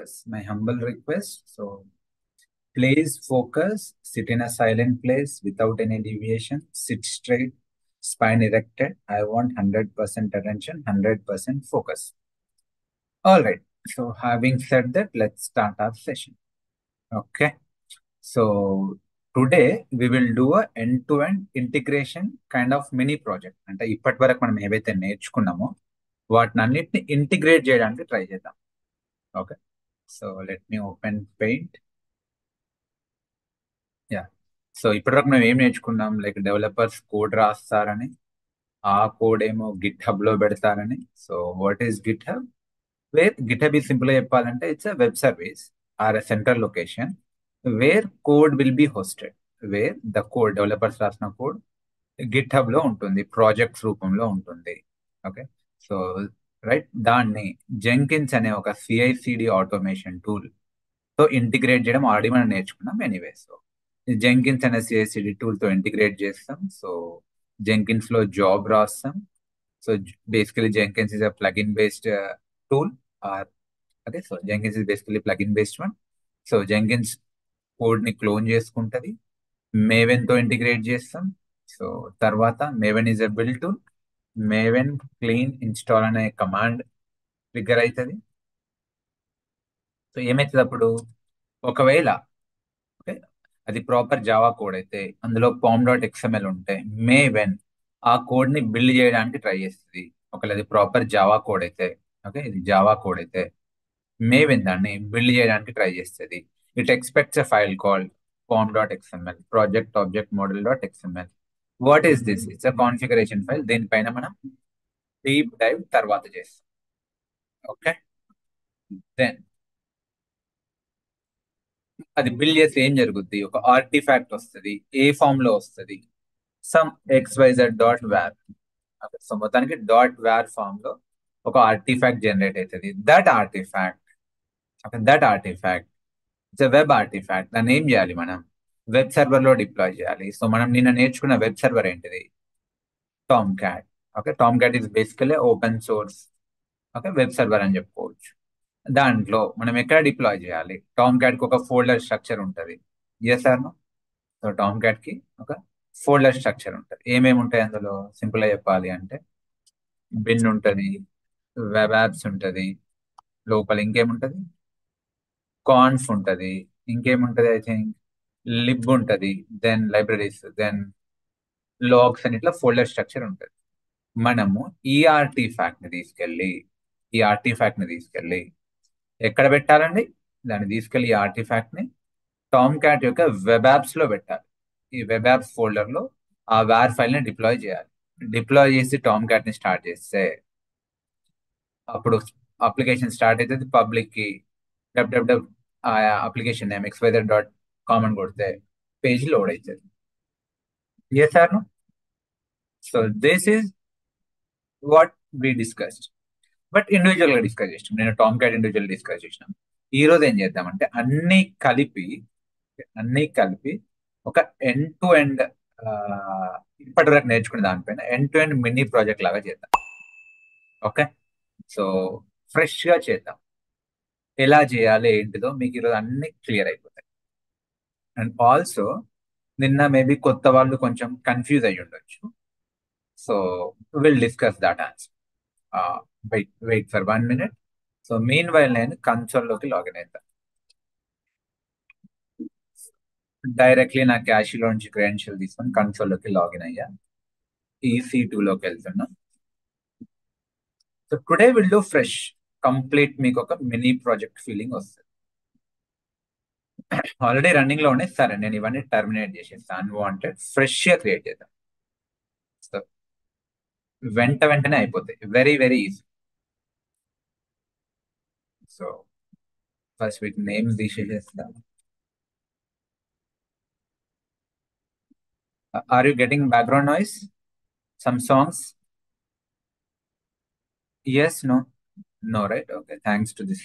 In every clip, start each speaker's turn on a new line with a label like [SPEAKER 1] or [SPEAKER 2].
[SPEAKER 1] focus. My humble request. So please focus, sit in a silent place without any deviation, sit straight, spine erected. I want 100% attention, 100% focus. All right. So having said that, let's start our session. Okay. So today we will do a end-to-end integration kind of mini project. అంటే ఇప్పటి వరకు మనం ఏవైతే నేర్చుకున్నామో వాటిని అన్నిటిని integrate చేయడానికి try చేద్దాం. Okay. So let మీ open paint. Yeah. So ఇప్పటివరకు మేము ఏం నేర్చుకున్నాం, లైక్ డెవలపర్స్ కోడ్ రాస్తారని, ఆ కోడ్ ఏమో గిట్ హబ్ లో పెడతారని. So what is GitHub? Where GitHub ఈ సింపుల్ గా చెప్పాలంటే it's a web service or a central location where code will be hosted, where the code developers రాసిన code GitHub లో ఉంటుంది, projects రూపంలో ఉంటుంది. ఓకే. సో రైట్, దాన్ని Jenkins అనే ఒక సిఐసిడి ఆటోమేషన్ టూల్ తో ఇంటిగ్రేట్ చేయడం ఆల్రెడీ మనం నేర్చుకున్నాం. ఎనీవే, సో జెంకిన్స్ అనే సిఐసిడి టూల్ తో ఇంటిగ్రేట్ చేస్తాం. సో జెంకిన్స్ లో జాబ్ రాస్తాం. So basically Jenkins is a plugin based tool or okay. So Jenkins is basically plugin based one. So Jenkins code ని clone చేసుకుంటది, Maven తో integrate చేస్తాం. So తర్వాత Maven is a build tool, Maven clean install అనే command trigger అవుతుంది. సో ఏమవుతుంది అప్పుడు, ఒకవేళ ఓకే అది ప్రాపర్ జావా కోడ్ అయితే అందులో pom.xml ఉంటే మేవెన్ ఆ కోడ్ ని బిల్డ్ చేయడానికి ట్రై చేస్తుంది. ఒకవేళ అది ప్రాపర్ జావా కోడ్ అయితే, ఓకే ఇది జావా కోడ్ అయితే మేవెన్ దాన్ని బిల్డ్ చేయడానికి ట్రై చేస్తుంది. It expects a file called pom.xml, project object మోడల్.xml. What is this? It's a configuration file. దీనిపైన మనం డీప్ డైవ్ తర్వాత చేస్తాం. ఓకే. దెన్ అది బిల్డ్ చేస్తే ఏం జరుగుద్ది, ఒక ఆర్టిఫాక్ట్ వస్తుంది, ఏ ఫామ్ లో వస్తుంది, సమ్ xyz.var. సో మొత్తానికి .var ఫామ్ లో ఒక ఆర్టిఫాక్ట్ జనరేట్ అవుతుంది. That artefact it's web artefact. దాన్ని ఏం చేయాలి, మనం వెబ్ సర్వర్ లో డిప్లాయ్ చేయాలి. సో మనం నిన్న నేర్చుకున్న వెబ్ సర్వర్ ఏంటిది, Tom cat. Okay, Tom cat is basically open source okay web server అని చెప్పుకోవచ్చు. దాంట్లో మనం ఎక్కడ డిప్లాయ్ చేయాలి, టామ్ క్యాట్ కి ఒక ఫోల్డర్ స్ట్రక్చర్ ఉంటుంది. Yes or no? So Tomcat కి ఒక ఫోల్డర్ స్ట్రక్చర్ ఉంటుంది. ఏమేమి ఉంటాయి అందులో సింపుల్ గా చెప్పాలి అంటే, బిన్ ఉంటుంది, వెబ్ యాప్స్ ఉంటుంది, లోపల ఇంకేముంటది, కాన్ఫ్ ఉంటుంది, ఇంకేముంటది, ఐ థింక్ లిబ్ ఉంటుంది, దెన్ లైబ్రరీస్, దెన్ లాగ్స్ అని ఇట్లా ఫోల్డర్ స్ట్రక్చర్ ఉంటుంది. మనము ఈ ఆర్టిఫాక్ట్ ని తీసుకెళ్ళి ఎక్కడ పెట్టాలండి, దాన్ని తీసుకెళ్లి ఈ ఆర్టిఫాక్ట్ ని టామ్ క్యాట్ యొక్క వెబ్ యాప్స్ లో పెట్టాలి. ఈ వెబ్ యాప్స్ ఫోల్డర్ లో ఆ వార్ ఫైల్ ని డిప్లాయ్ చేయాలి. డిప్లాయ్ చేసి టామ్ క్యాట్ ని స్టార్ట్ చేస్తే అప్పుడు అప్లికేషన్ స్టార్ట్ అవుతుంది. పబ్లిక్ కి www అప్లికేషన్ నేమ్ xyz.com అని కొడితే పేజ్ లోడ్ అవుతుంది. ఏ sir? So this is what we discussed. But individual గా డిస్కస్ చేసినాం. నేను టామ్ క్యాట్ ఇండివిజువల్ డిస్కస్ చేసినాం. ఈ రోజు ఏం చేద్దామంటే అన్ని కలిపి ఒక ఎండ్ టు ఎండ్ ఇప్పటివరకు నేర్చుకునే దానిపైన end to end mini project లాగా చేద్దాం. ఓకే. సో ఫ్రెష్ గా చేద్దాం. ఎలా చేయాలి ఏంటిదో మీకు ఈరోజు అన్ని క్లియర్ అయిపోతాయి. అండ్ ఆల్సో నిన్న మేబీ కొత్త వాళ్ళు కొంచెం కన్ఫ్యూజ్ అయ్యి ఉండొచ్చు. So will discuss that answer. Wait for 1 minute. So meanwhile నేను కన్సోల్లోకి లాగిన్ అవుతాను. డైరెక్ట్లీ నా క్యాష్లో నుంచి క్రెడెన్షియల్ తీసుకొని కన్సోల్లోకి లాగిన్ అయ్యా. EC2లోకి వెళ్తున్నా. So today will do fresh, complete మీకు ఒక మినీ ప్రాజెక్ట్ ఫీలింగ్ వస్తుంది. ఆల్రెడీ రన్నింగ్ లో ఉన్నాయి. సరే నేను ఇవన్నీ టర్మినేట్ చేసేస్తాను. అన్వాంటెడ్ ఫ్రెష్ గా క్రియేట్ చేద్దాం. సో వెంటనే అయిపోతాయి. Very very easy. So first వీటి నేమ్స్ తీసేసేస్తాం. Are you getting background noise? Some songs? Yes, no? No, right? Okay, thanks to this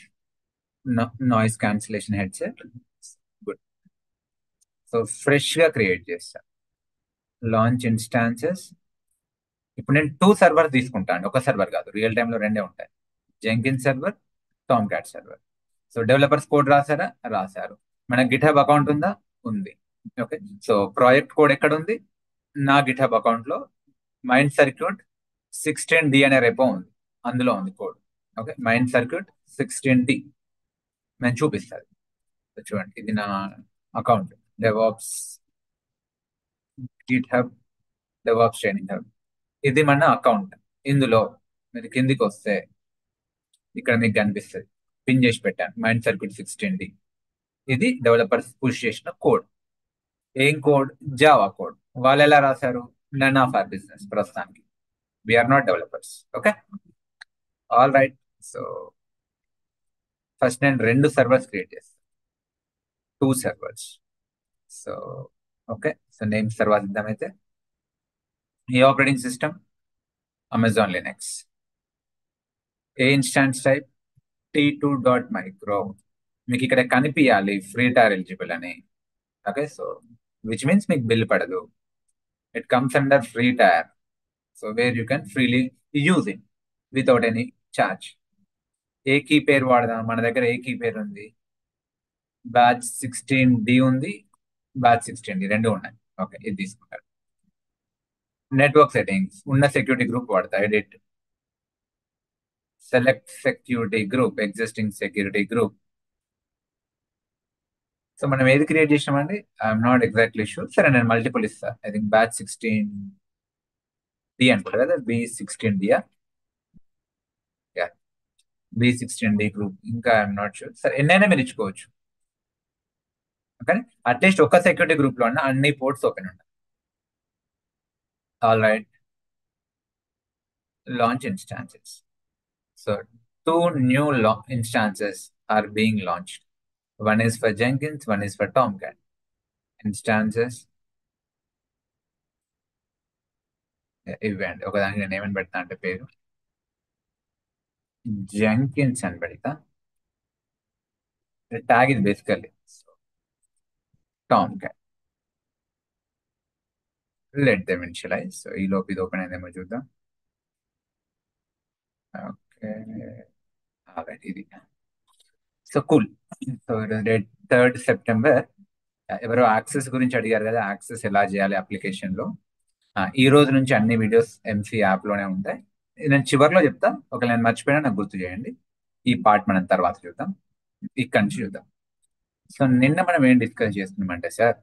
[SPEAKER 1] noise cancellation headset. Good. So fresh గా create చేస్తా. Launch instances. ఇప్పుడు నేను 2 server తీసుకుంటాను, ఒక server కాదు. Real time లో రెండే ఉంటాయి, Jenkins server, Tomcat server. So developers code రాసారా, రాశారు. మన గిట్హబ్ అకౌంట్ ఉందా, ఉంది. ఓకే. సో ప్రాజెక్ట్ కోడ్ ఎక్కడ ఉంది, నా గిట్హబ్ అకౌంట్ లో మైండ్ సర్క్యూట్ 16D అనే రెపో ఉంది, అందులో ఉంది code. Okay, mind circuit 16D నేను చూపిస్తాను. చూడండి, ఇది నా account, DevOps GitHub, DevOps training hub. ఇది మన అకౌంట్. ఇందులో మీరు కిందికి వస్తే ఇక్కడ మీకు కనిపిస్తుంది, పిన్ చేసి పెట్టాను మైండ్ సర్క్యూట్ 16D. ఇది డెవలపర్స్ పుష్ చేసిన కోడ్. ఏం కోడ్, జావా కోడ్. వాళ్ళు ఎలా రాశారు, నన్ ఆఫ్ ఆర్ బిజినెస్ ప్రస్తుతానికి, we're not developers. Okay, all right. So first నేను 2 సర్వర్స్ క్రియేట్ చేస్తాను, 2 servers. So okay, so names తర్వాత ఇద్దామైతే. ఏ ఆపరేటింగ్ సిస్టమ్, అమెజాన్ లినక్స్. ఏ ఇన్స్టాన్స్ టైప్, T2.micro. మీకు ఇక్కడ కనిపించాలి ఫ్రీ టైర్ ఎలిజిబుల్ అని. ఓకే, సో విచ్ మీన్స్ మీకు బిల్ పడదు. It comes under free tier, so where you can freely use it without any charge. ఏ కీ పేరు వాడదాం, మన దగ్గర ఏ కీ పేరు ఉంది, బ్యాచ్ 16D ఉంది, బ్యాచ్ 16D రెండు ఉన్నాయి. ఓకే, ఇది తీసుకుంటారు. నెట్వర్క్ సెట్టింగ్స్ ఉన్న సెక్యూరిటీ గ్రూప్ వాడతా, edit, select security group, existing security group. So మనం ఏది క్రియేట్ చేసినామండి, ఐఎమ్ నాట్ ఎగ్జాక్ట్లీ షూర్. సరే నేను మల్టిపుల్ ఇస్తా, ఐ థింక్ బ్యాచ్ 16D అనుకుంటా కదా, B16D, B16D గ్రూప్. ఇంకా ఐఎమ్ నాట్ షూర్. సరే ఎన్నైనా మీరు ఇచ్చుకోవచ్చు, కానీ అట్లీస్ట్ ఒక సెక్యూరిటీ గ్రూప్ లో ఉన్న అన్ని పోర్ట్స్ ఓపెన్ ఉంటాయి. All right, launch instances. So 2 new instances are being launched. One is for Jenkins, one is for Tomcat. Instances ఇవ్వండి. ఒకదానికి నేను ఏమని పెడతా అంటే పేరు జెంకిన్స్ అని పెడతా. ట్యాగ్ ఇది basically Tomcat. Let them initialise. So ఈ లోపు ఇది ఓపెన్ అయిందేమో చూద్దాం. ఓకే, ఇది. So cool. So 3rd September. ఎవరో యాక్సెస్ గురించి అడిగారు కదా, యాక్సెస్ ఎలా చేయాలి అప్లికేషన్ లో. ఈ రోజు నుంచి అన్ని వీడియోస్ MC యాప్ లోనే ఉంటాయి. నేను చివరిలో చెప్తా, ఒకవేళ నేను మర్చిపోయినా నాకు గుర్తు చేయండి. ఈ పార్ట్ మనం తర్వాత చూద్దాం, ఇక్కడి నుంచి చూద్దాం. సో నిన్న మనం ఏం డిస్కస్ చేస్తున్నామంటే సార్,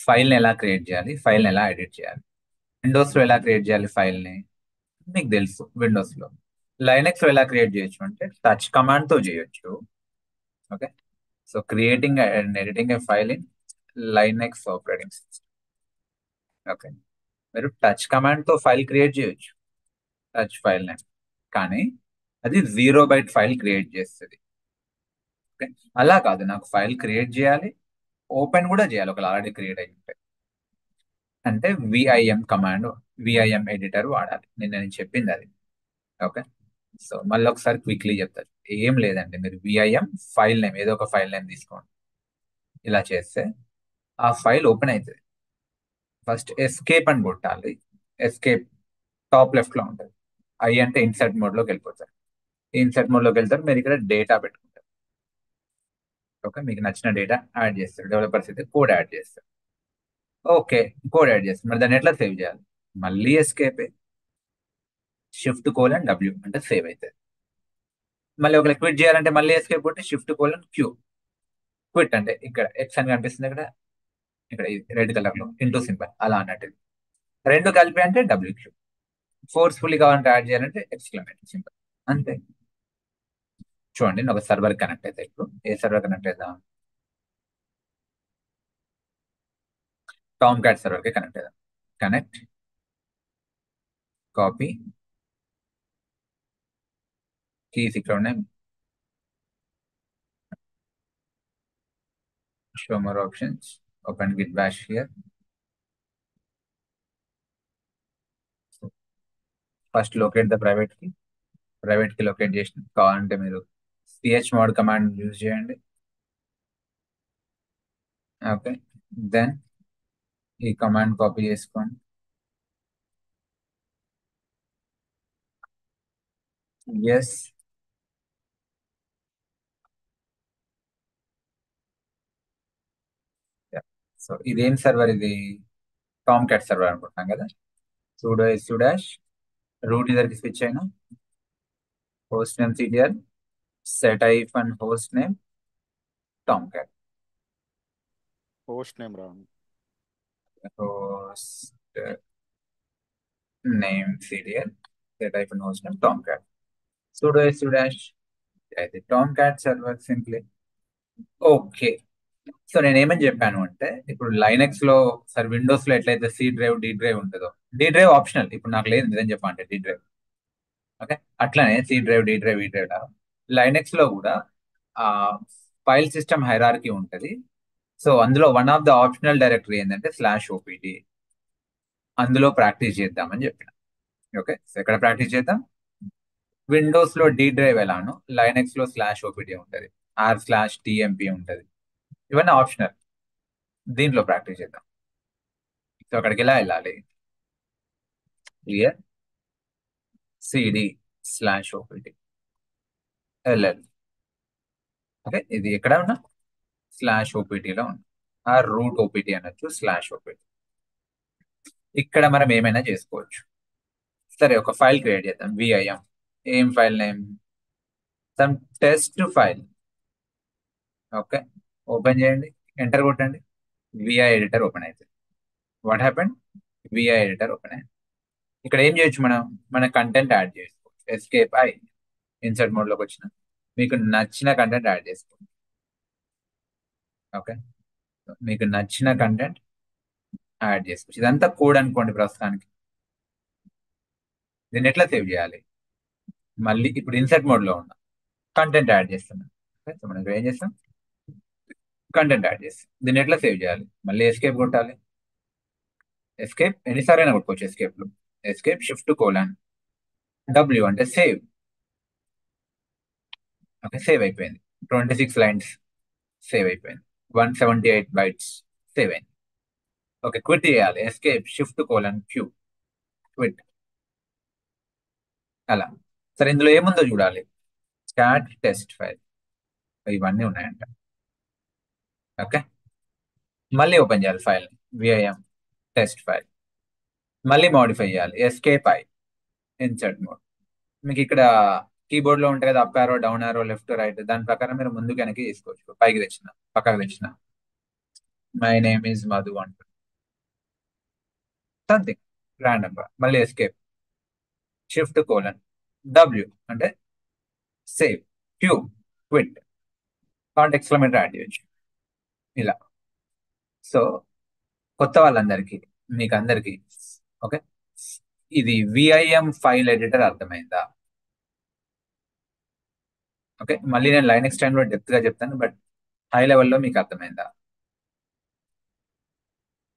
[SPEAKER 1] ఫైల్ని ఎలా క్రియేట్ చేయాలి, ఫైల్ని ఎలా ఎడిట్ చేయాలి. విండోస్లో ఎలా క్రియేట్ చేయాలి ఫైల్ని మీకు తెలుసు, విండోస్లో. లైనక్స్లో ఎలా క్రియేట్ చేయొచ్చు అంటే టచ్ కమాండ్తో చేయొచ్చు. Okay, so creating and editing A file in Linux operating system. Okay, మీరు టచ్ కమాండ్తో ఫైల్ క్రియేట్ చేయొచ్చు, టచ్ ఫైల్ నేమ్, కానీ అది 0 byte ఫైల్ క్రియేట్ చేస్తుంది. ఓకే, అలా కాదు, నాకు ఫైల్ క్రియేట్ చేయాలి, ఓపెన్ కూడా చేయాలి ఒకవేళ ఆల్రెడీ క్రియేట్ అయి ఉంటే, అంటే విఐఎం కమాండ్, విఐఎం ఎడిటర్ వాడాలి. నేను చెప్పింది అది. ఓకే, సో మళ్ళీ ఒకసారి క్విక్లీ చెప్తారు. ఏం లేదండి, మీరు విఐఎం ఫైల్ నేమ్, ఏదో ఒక ఫైల్ నేమ్ తీసుకోండి. ఇలా చేస్తే ఆ ఫైల్ ఓపెన్ అవుతుంది. ఫస్ట్ ఎస్కేప్ అని కొట్టాలి. ఎస్కేప్ టాప్ లెఫ్ట్ లో ఉంటుంది. ఐ అంటే ఇన్సర్ట్ మోడ్ లోకి వెళ్ళిపోతారు. ఇన్సర్ట్ మోడ్ లోకి వెళ్తారు, మీరు ఇక్కడ డేటా పెట్టుకుంటారు. ఓకే, మీకు నచ్చిన డేటా యాడ్ చేస్తారు. డెవలపర్స్ అయితే కోడ్ యాడ్ చేస్తారు. ఓకే, కోడ్ యాడ్ చేస్తారు. మరి దాన్ని ఎట్లా సేవ్ చేయాలి, మళ్ళీ ఎస్కేప్, Shift:W అంటే సేవ్ అవుతుంది. మళ్ళీ ఒకవేళ క్విట్ చేయాలంటే మళ్ళీ ఎస్కేప్ కొట్టి Shift:Q. క్విట్ అంటే ఇక్కడ ఎక్స్ అని కనిపిస్తుంది ఇక్కడ, ఇక్కడ రెడ్ కలర్ లో ఇంటూ సింబల్ అలా అన్నట్టు. రెండు కలిపి అంటే WQ. ఫోర్స్ఫుల్లీ కావాలంటే యాడ్ చేయాలంటే ఎక్స్క్లమేషన్ సింబల్, అంతే. చూడండి నేను ఒక సర్వర్ కనెక్ట్ అయితే, ఇప్పుడు ఏ సర్వర్ కనెక్ట్ అవుతాం, Tomcat సర్వర్ కి కనెక్ట్ అవుతాం. కనెక్ట్, కాపీ, కీస్ ఇక్కడ ఉన్నాయి, show more options, open git bash here. First locate the private కి లొకేట్ చేసి కావాలంటే మీరు chmod కమాండ్ యూజ్ చేయండి. ఓకే, దెన్ ఈ కమాండ్ కాపీ చేసుకోండి. ఎస్, సో ఇదేం సర్వర్ ఇది? టామ్ క్యాట్ సర్వర్ అనుకుంటున్నాం కదా. sudo su డాష్ రూట్ యూజర్కి స్విచ్ అయినా host name ctl set hyphen host name tomcat
[SPEAKER 2] host name రాను.
[SPEAKER 1] host name ctl set hyphen host name tomcat sudo su dash అయితే tomcat server simply. Okay, so నేను ఏమని చెప్పాను అంటే ఇప్పుడు Linux లో సార్ విండోస్ లో ఎట్లయితే సి డ్రైవ్ డి డ్రైవ్ ఉంటుందో, డి డ్రైవ్ ఆప్షనల్, ఇప్పుడు నాకు లేదు నిజం చెప్పాలంటే డి డ్రైవ్. ఓకే, అట్లానే సి డ్రైవ్ డి డ్రైవ్ ఈ డ్రైవ్ లైనక్స్ లో కూడా ఫైల్ సిస్టమ్ హైరార్కీ ఉంటుంది. సో అందులో one of the optional directory ఏంటంటే /opt. అందులో ప్రాక్టీస్ చేద్దామని చెప్పిన. ఓకే, సో ఎక్కడ ప్రాక్టీస్ చేద్దాం? విండోస్ లో డి డ్రైవ్ ఎలానో లైనక్స్ లో /opt ఉంటుంది, r/tmp ఉంటుంది. ఇవన్నీ ఆప్షనల్, దీంట్లో ప్రాక్టీస్ చేద్దాం. సో అక్కడికి ఎలా వెళ్ళాలి? Clear, cd/opt ll. ఓకే, ఇది ఎక్కడ ఉన్నా /opt లో ఉన్నా, ఆ రూట్ opt అనొచ్చు, /opt. ఇక్కడ మనం ఏమైనా చేసుకోవచ్చు. సరే, ఒక ఫైల్ క్రియేట్ చేద్దాం, vim. ఏం file name? Some test file. Okay, open చేయండి, ఎంటర్ కొట్టండి, vi ఎడిటర్ ఓపెన్ అవుతుంది. What happened? vi editor open అయింది. ఇక్కడ ఏం చేయొచ్చు? మన కంటెంట్ యాడ్ చేసుకోవచ్చు. ఎస్కేప్ ఐ, ఇన్సర్ట్ మోడ్ లోకి వచ్చిన మీకు నచ్చిన కంటెంట్ యాడ్ చేసుకోండి. ఓకే, మీకు నచ్చిన కంటెంట్ యాడ్ చేసుకోవచ్చు. ఇదంతా కోడ్ అనుకోండి ప్రస్తుతానికి. దీన్ని ఎట్లా సేవ్ చేయాలి? మళ్ళీ ఇప్పుడు ఇన్సర్ట్ మోడ్ లో ఉన్నా, కంటెంట్ యాడ్ చేస్తున్నాం. ఓకే, సో మనం ఏం చేస్తాం? కంటెంట్ యాడ్ చేస్తాం. దీన్ని ఎట్లా సేవ్ చేయాలి? మళ్ళీ ఎస్కేప్ కొట్టాలి. ఎస్కేప్ ఎన్నిసార్లు అయినా కొట్టుకోవచ్చు. ఎస్కేప్ లో ఎస్కేప్ Shift:w అంటే సేవ్. ఓకే, సేవ్ అయిపోయింది. 26 లైన్స్ సేవ్ అయిపోయింది. 178 బైట్స్ సేవ్ అయింది. ఓకే, క్విట్ చేయాలి. Escape Shift:q quit. అలా. సరే, ఇందులో ఏముందో చూడాలి. క్యాట్ టెస్ట్ ఫైల్, ఇవన్నీ ఉన్నాయంట. ఓకే, మళ్ళీ ఓపెన్ చేయాలి ఫైల్, vim టెస్ట్ ఫైల్. మళ్ళీ మాడిఫై చేయాలి. Escape I, insert mode. మీకు ఇక్కడ కీబోర్డ్ లో ఉంటుంది కదా, అప్ ఆరో, డౌన్ ఆరో, లెఫ్ట్ రైట్, దాని ప్రకారం మీరు ముందుకు వెనక్కి తీసుకోవచ్చు. పైకి తెచ్చిన, పక్కకు తెచ్చిన. మై నేమ్ ఈజ్ మధు అంటుంది, సంథింగ్ ర్యాండమ్ గా. మళ్ళీ ఎస్కేప్ Shift:w అంటే save, Q quit, exclamation add చేయొచ్చు ఇలా. సో కొత్త వాళ్ళందరికీ, మీకు అందరికీ ఓకే, ఇది విఐఎం ఫైల్ ఎడిటర్ అర్థమైందా? ఓకే, మళ్ళీ నేను లైనక్స్ టైంలో డెప్త్ గా చెప్తాను, బట్ హై లెవెల్లో మీకు అర్థమైందా?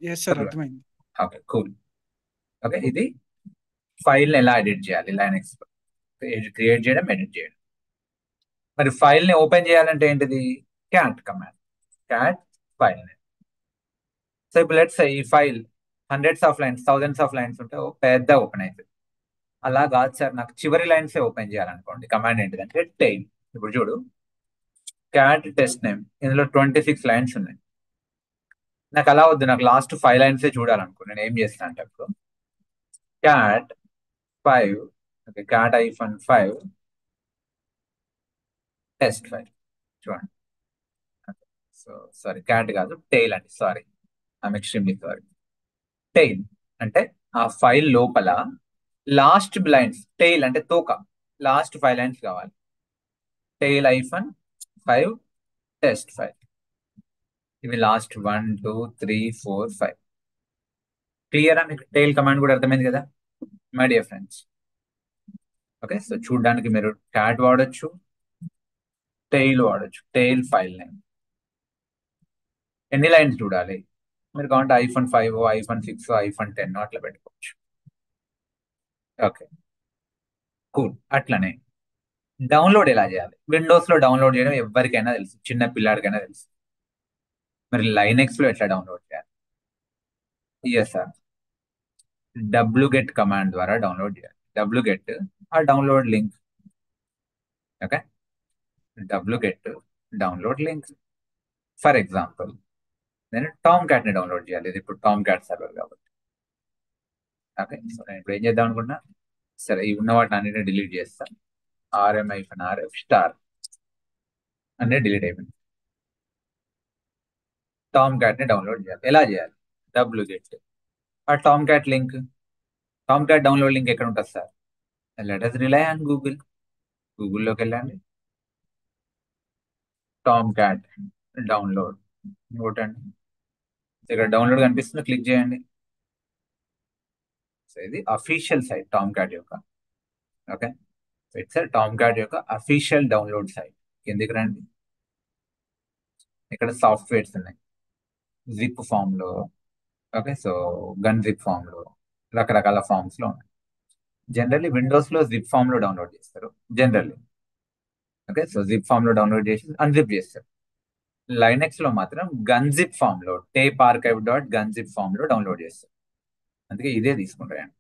[SPEAKER 3] ఎస్ సార్, అర్థమైంది.
[SPEAKER 1] Okay, cool. ఓకే, ఇది ఫైల్ని ఎలా ఎడిట్ చేయాలి లైనక్స్ లో, క్రియేట్ చేయడం, ఎడిట్ చేయడం. మరి ఫైల్ని ఓపెన్ చేయాలంటే ఏంటిది? Cat command, cat file name. So ఇప్పుడు లెట్స్ ఈ file hundreds of lines, thousands of lines ఉంటే పెద్ద ఓపెన్ అవుతుంది. అలా కాదు సార్, నాకు చివరి లైన్స్ ఓపెన్ చేయాలనుకోండి. కమాండ్ ఏంటిదంటే టైల్. ఇప్పుడు చూడు, క్యాట్ టెస్ట్ నేమ్, ఇందులో 26 లైన్స్ ఉన్నాయి. నాకు అలా వద్దు, నాకు లాస్ట్ 5 లైన్స్ చూడాలనుకో. నేను ఏం చేస్తాను అంటే ఇప్పుడు cat 5, okay, cat-5 test file. చూడండి, సో సారీ, క్యాట్ కాదు, టైల్ అండి. Sorry, I'm extremely sorry. Tail అంటే ఆ ఫైల్ లోపల లాస్ట్ లైన్స్, టైల్ అంటే తోక, లాస్ట్ 5 లైన్స్ కావాలి. tail-5 test file. ఇవి లాస్ట్ 1 2 3 4 5. క్లియరా? మీకు టైల్ కమాండ్ కూడా అర్థమైంది కదా my dear friends? Okay, so చూడడానికి మీరు క్యాట్ వాడచ్చు, టైల్ వాడచ్చు. Tail file name. ఎన్ని లైన్స్ చూడాలి? మీరు కావాలంటే -5, -6, -10 అట్లా పెట్టుకోవచ్చు. Okay, cool. అట్లనే డౌన్లోడ్ ఎలా చేయాలి? విండోస్ లో డౌన్లోడ్ చేయడం ఎవరికైనా తెలుసు, చిన్న పిల్లాడికైనా తెలుసు. మరి లైనక్స్ లో ఎట్లా డౌన్లోడ్ చేయాలి? ఎస్ సార్, wget కమాండ్ ద్వారా డౌన్లోడ్ చేయాలి. wget ఆ download link. Okay, wget download link. For example నేను టామ్ క్యాట్ ని డౌన్లోడ్ చేయాలి. ఇది ఇప్పుడు టామ్ క్యాట్ సర్వర్ కాబట్టి. ఓకే, సో నేను ఇప్పుడు ఏం చేద్దాం అనుకున్నా, సరే ఈ ఉన్న వాటిని అన్నిటిని డిలీట్ చేస్తాను. RF స్టార్ అన్నీ డిలీట్ అయిపోయింది. టామ్ క్యాట్ ని డౌన్లోడ్ చేయాలి. ఎలా చేయాలి? wget ఆ టామ్ క్యాట్ డౌన్లోడ్ లింక్ ఎక్కడ ఉంటుంది sir? Let us rely on Google. గూగుల్లోకి వెళ్ళండి, టామ్ క్యాట్ డౌన్లోడ్ కొట్టండి. ఇక్కడ డౌన్లోడ్ కనిపిస్తుంది, క్లిక్ చేయండి. సో ఇది అఫీషియల్ సైట్ టామ్ క్యాట్ యొక్క. ఓకే, ఇట్స్ టామ్ క్యాట్ యొక్క అఫీషియల్ డౌన్లోడ్ సైట్. కిందికి రండి, ఇక్కడ సాఫ్ట్వేర్స్ ఉన్నాయి జిప్ ఫామ్ లో. Okay, so gunzip form లో రకరకాల ఫామ్స్ లో ఉన్నాయి. జనరల్లీ విండోస్ లో జిప్ ఫామ్ లో డౌన్లోడ్ చేస్తారు generally. Okay, so zip form లో డౌన్లోడ్ చేసి అన్జిప్ చేస్తారు. లైనెక్స్ లో మాత్రం గన్ జిప్ ఫామ్ లో tapearchive.gunzip ఫామ్ లో డౌన్లోడ్ చేస్తారు. అందుకే ఇదే తీసుకుంటాయండి.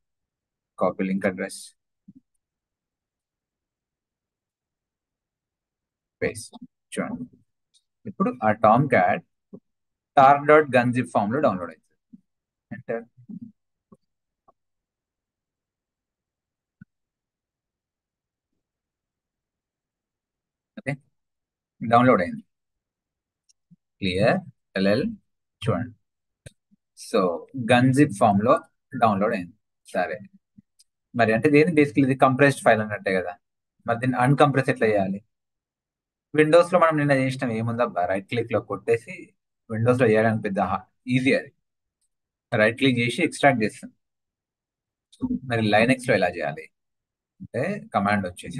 [SPEAKER 1] Copy link address, paste. చూడండి, ఇప్పుడు ఆ టామ్ క్యాట్ tar.gunzip ఫామ్ లో డౌన్లోడ్ అవుతుంది. ఎంటర్. ఓకే, డౌన్లోడ్ అయింది. Clear ll. చూడండి, సో గన్జిప్ ఫామ్ లో డౌన్లోడ్ అయింది. సరే, మరి అంటే దేని బేసికలీ ఇది కంప్రెస్డ్ ఫైల్ అన్నట్టే కదా. మరి దీన్ని అన్కంప్రెస్ ఎట్లా చేయాలి? విండోస్ లో మనం నిన్న చేసినాం, ఏముందబ్బా, రైట్ క్లిక్ లో కొట్టేసి విండోస్ లో చేయడానికి పెద్ద ఈజీ అది. రైట్ క్లిక్ చేసి ఎక్స్ట్రాక్ట్ చేస్తాం. మరి లైనెక్స్ లో ఎలా చేయాలి అంటే కమాండ్ వచ్చేసి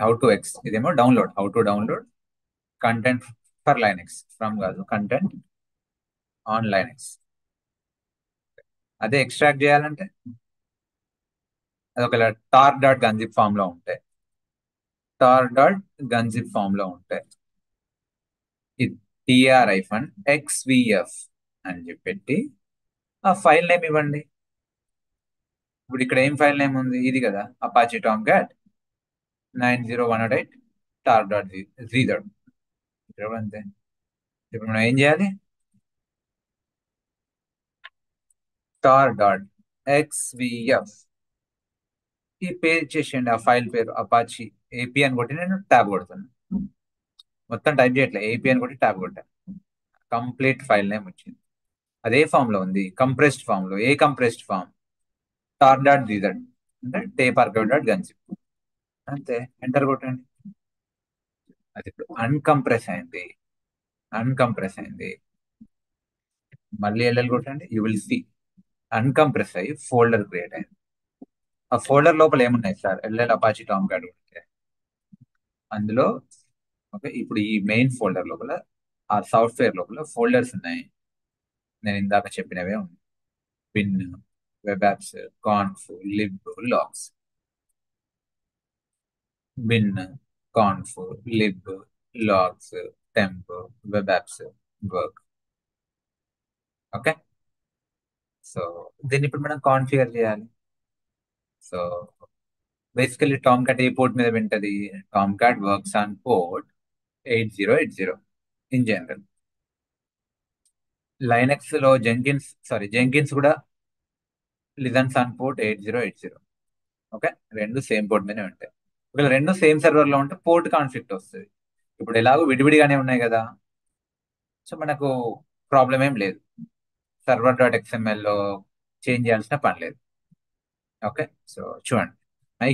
[SPEAKER 1] ఇదేమో how to download content for Linux, from కాదు, కంటెంట్ ఆన్ లైనెక్స్. అదే ఎక్స్ట్రాక్ట్ చేయాలంటే అది ఒకవేళ tar.gunzip ఫామ్ లో ఉంటే tar.gunzip ఫామ్ లో ఉంటే ఇది tr-xvf అని చెప్పి ఆ ఫైల్ నేమ్ ఇవ్వండి. ఇప్పుడు ఇక్కడ ఏం ఫైల్ నేమ్ ఉంది? ఇది కదా, అపాచీ టామ్ క్యాట్ 90108 tar.gz. అంతే. ఇప్పుడు మనం ఏం చేయాలి? tar.xvf ఈ పేరు చేసేయండి. ఆ ఫైల్ పేరు అపాచీ ఏపీ అని కొట్టి నేను ట్యాబ్ కొడుతున్నాను. మొత్తం టైప్ చేయట్లే, ఏపీ అని కొట్టి ట్యాబ్ కొట్టాను. కంప్లీట్ ఫైల్ నేమ్ వచ్చింది. అదే ఫామ్ లో ఉంది, కంప్రెస్డ్ ఫామ్ లో. ఏ కంప్రెస్డ్ ఫామ్? tar.gz అంటే tapearchive.gunzip. అంతే, ఎంటర్ కొట్టండి. అది ఇప్పుడు అన్కంప్రెస్ అయింది. మళ్ళీ ఎల్ఎల్ కొట్టండి, యూ విల్ సి అన్కంప్రెస్ అయ్యి ఫోల్డర్ క్రియేట్ అయింది. ఆ ఫోల్డర్ లోపల ఏమున్నాయి sir? LL Apache Tomcat కొడితే అందులో. ఓకే, ఇప్పుడు ఈ మెయిన్ ఫోల్డర్ లోపల, ఆ సాఫ్ట్వేర్ లోపల ఫోల్డర్స్ ఉన్నాయి. నేను ఇందాక చెప్పినవే ఉన్నాయి: bin, web apps, conf, lib, logs. Bin, conf, lib, logs, temp, web apps, work. Okay, so దీన్ని ఇప్పుడు మనం కాన్ఫిగర్ చేయాలి. సో బేసికలీ టామ్ క్యాట్ ఏ పోర్ట్ మీద వింటది? Tomcat works on port 8080 in general. Linux లో జెంకిన్స్ కూడా listens on port 8080. Okay, రెండు సేమ్ పోర్ట్ మీదనే ఉంటాయి. ఒకవేళ రెండు సేమ్ సర్వర్ లో ఉంటే పోర్ట్ కాన్ఫ్లిక్ట్ వస్తుంది. ఇప్పుడు ఎలాగో విడివిడిగానే ఉన్నాయి కదా, సో మనకు ప్రాబ్లం ఏం లేదు. server.xml లో చేంజ్ చేయాల్సిన పని లేదు. ఓకే, సో చూడండి,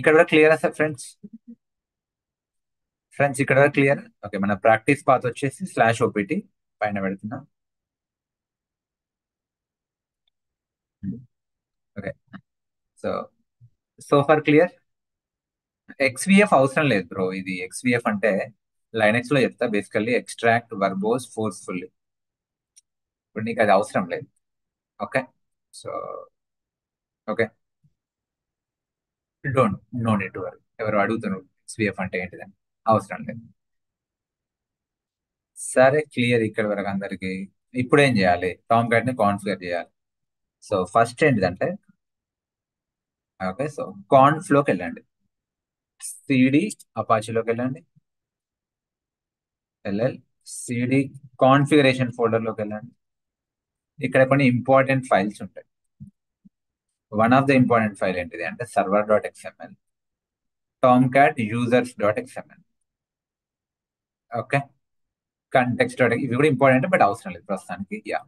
[SPEAKER 1] ఇక్కడ కూడా క్లియర్ సార్ ఫ్రెండ్స్ ఇక్కడ వరకు క్లియర్. ఓకే, మన ప్రాక్టీస్ పాత్ వచ్చేసి /opt పైన పెడుతున్నాం. Okay, so for clear. XVF అవసరం లేదు బ్రో. ఇది XVF అంటే లైనెక్స్ లో చెప్తా, బేసికల్లీ ఎక్స్ట్రాక్ట్ వర్బోస్ ఫోర్స్ఫుల్లీ. ఇప్పుడు నీకు అది అవసరం లేదు. Okay, so okay, don't know need to worry. ఎవరు అడుగుతున్నారు XVF అంటే ఏంటిదని? అవసరం లేదు. సరే, క్లియర్ ఇక్కడ వరకు అందరికి. ఇప్పుడు ఏం చేయాలి? టామ్ క్యాట్ ని కాన్ఫిగర్ చేయాలి. సో ఫస్ట్ ఏంటిదంటే, ఓకే, సో కాన్ఫ్ లోకి వెళ్ళండి, సిడి అపాచీలోకి వెళ్ళండి, ఎల్ఎల్ సిడి కాన్ఫిగరేషన్ ఫోల్డర్ లోకి వెళ్ళండి. ఇక్కడ కొన్ని ఇంపార్టెంట్ ఫైల్స్ ఉంటాయి. One of the important file ఏంటిది అంటే server dot XML, Tom cat users dot XML. Okay, context dot ఇవి కూడా ఇంపార్టెంట్ బట్ అవసరం లేదు ప్రస్తుతానికి. యా,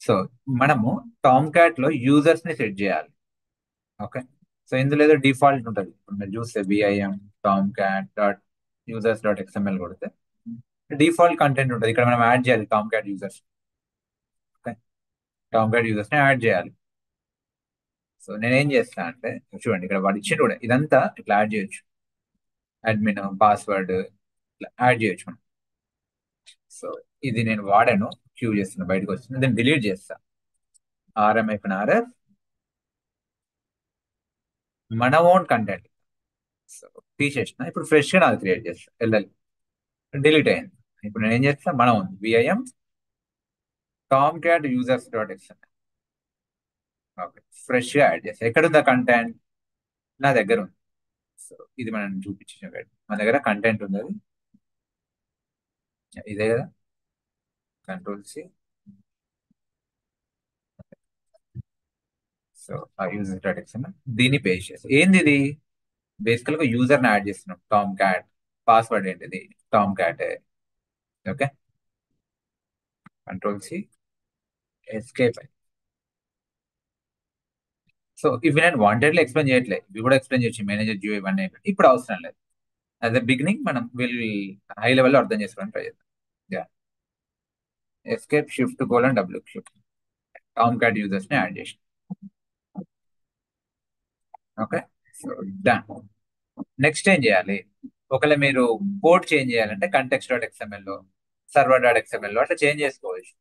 [SPEAKER 1] సో మనము టామ్ క్యాట్ లో యూజర్స్ ని సెట్ చేయాలి. ఓకే, సో ఇందులో ఏదో డిఫాల్ట్ ఉంటుంది. ఇప్పుడు మీరు చూస్తే BIM Tom cat dot users dot XML కొడితే డిఫాల్ట్ కంటెంట్ ఉంటుంది. ఇక్కడ మనం యాడ్ చేయాలి Tom cat users. Okay, Tom cat users ని యాడ్ చేయాలి. సో నేనేం చేస్తా అంటే చూడండి, ఇక్కడ వాడు ఇచ్చిండు కూడా ఇదంతా ఇట్లా యాడ్ చేయొచ్చు. అడ్మిన్ పాస్వర్డ్ ఇట్లా యాడ్ చేయొచ్చు మనం. సో ఇది నేను వాడాను, క్యూ చేస్తున్నా, బయటకు వస్తుంది, దీన్ని డిలీట్ చేస్తా. ఆర్ఎఫ్ మన ఓన్ కంటెంట్. సో తీసేసిన, ఇప్పుడు ఫ్రెష్ గా నాది క్రియేట్ చేస్తా. ఎల్ఎల్ డిలీట్ అయింది. ఇప్పుడు నేను ఏం చేస్తా, మన own VIM Tom cat users dot XML. Okay, fresh గా యాడ్ చేస్తా. ఎక్కడుందా కంటెంట్? నా దగ్గర ఉంది. సో ఇది మనం చూపించిన మన దగ్గర కంటెంట్ ఉంది, అది ఇదే కదా. Control C. సో ఆ యూజర్ డాట్ ఎక్స్ఎంఎల్ దీన్ని పేస్ట్ చేస్తాం. ఏంది ఇది? బేసికల్ గా యూజర్ ని యాడ్ చేస్తున్నాం, టామ్ క్యాట్. పాస్వర్డ్ ఏంటిది? Tom cat. Okay, control C, escape. So ఇవి నేను వాంటెడ్లీ ఎక్స్ప్లెయిన్ చేయట్లేదు, ఇవి కూడా ఎక్స్ప్లెయిన్ చేయొచ్చు, మేనేజర్ జియో ఇవన్నీ. ఇప్పుడు అవసరం లేదు. అదే బిగినింగ్ మనం హై లెవెల్లో అర్థం చేసుకోవడానికి ట్రై చేద్దాం. Escape Shift:W Tom cat users ని యాడ్ చేసి. Okay, so done. నెక్స్ట్ ఏం చేయాలి? ఒకవేళ మీరు కోడ్ చేంజ్ చేయాలంటే కంటెక్స్ట్ డాట్ ఎక్స్ఎంఎల్ లో, సర్వర్ డాట్ ఎక్స్ఎంఎల్ లో అట్లా చేంజ్ చేసుకోవచ్చు.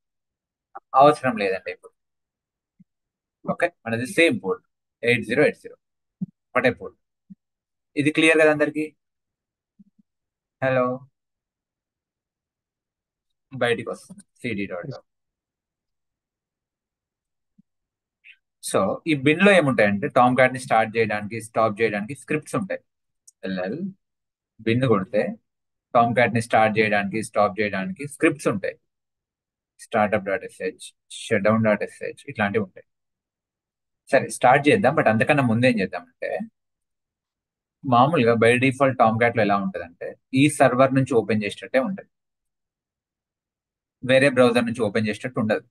[SPEAKER 1] అవసరం లేదండి ఇప్పుడు. ఓకే, మనది సేమ్ పోర్ట్ 8080, ఒకటే పోర్ట్. ఇది క్లియర్ కదా అందరికి? హలో, బయటికి వస్తుంది సిడి డాట్. సో ఈ బిన్ లో ఏముంటాయంటే టామ్ క్యాట్ ని స్టార్ట్ చేయడానికి స్టాప్ చేయడానికి స్క్రిప్ట్స్ ఉంటాయి. ఎల్ఎల్ బిన్ కొడితే టామ్ క్యాట్ ని స్టార్ట్ చేయడానికి స్టాప్ చేయడానికి స్క్రిప్ట్స్ ఉంటాయి. Startup dot SH, shut down dot SH, ఇట్లాంటివి ఉంటాయి. సరే స్టార్ట్ చేద్దాం, బట్ అంతకన్నా ముందు ఏం చేద్దామంటే, మామూలుగా బై డిఫాల్ట్ టామ్ క్యాట్ లో ఎలా ఉంటదంటే ఈ సర్వర్ నుంచి ఓపెన్ చేసేటట్టే ఉంటుంది, వేరే బ్రౌజర్ నుంచి ఓపెన్ చేసేటట్టు ఉండదు.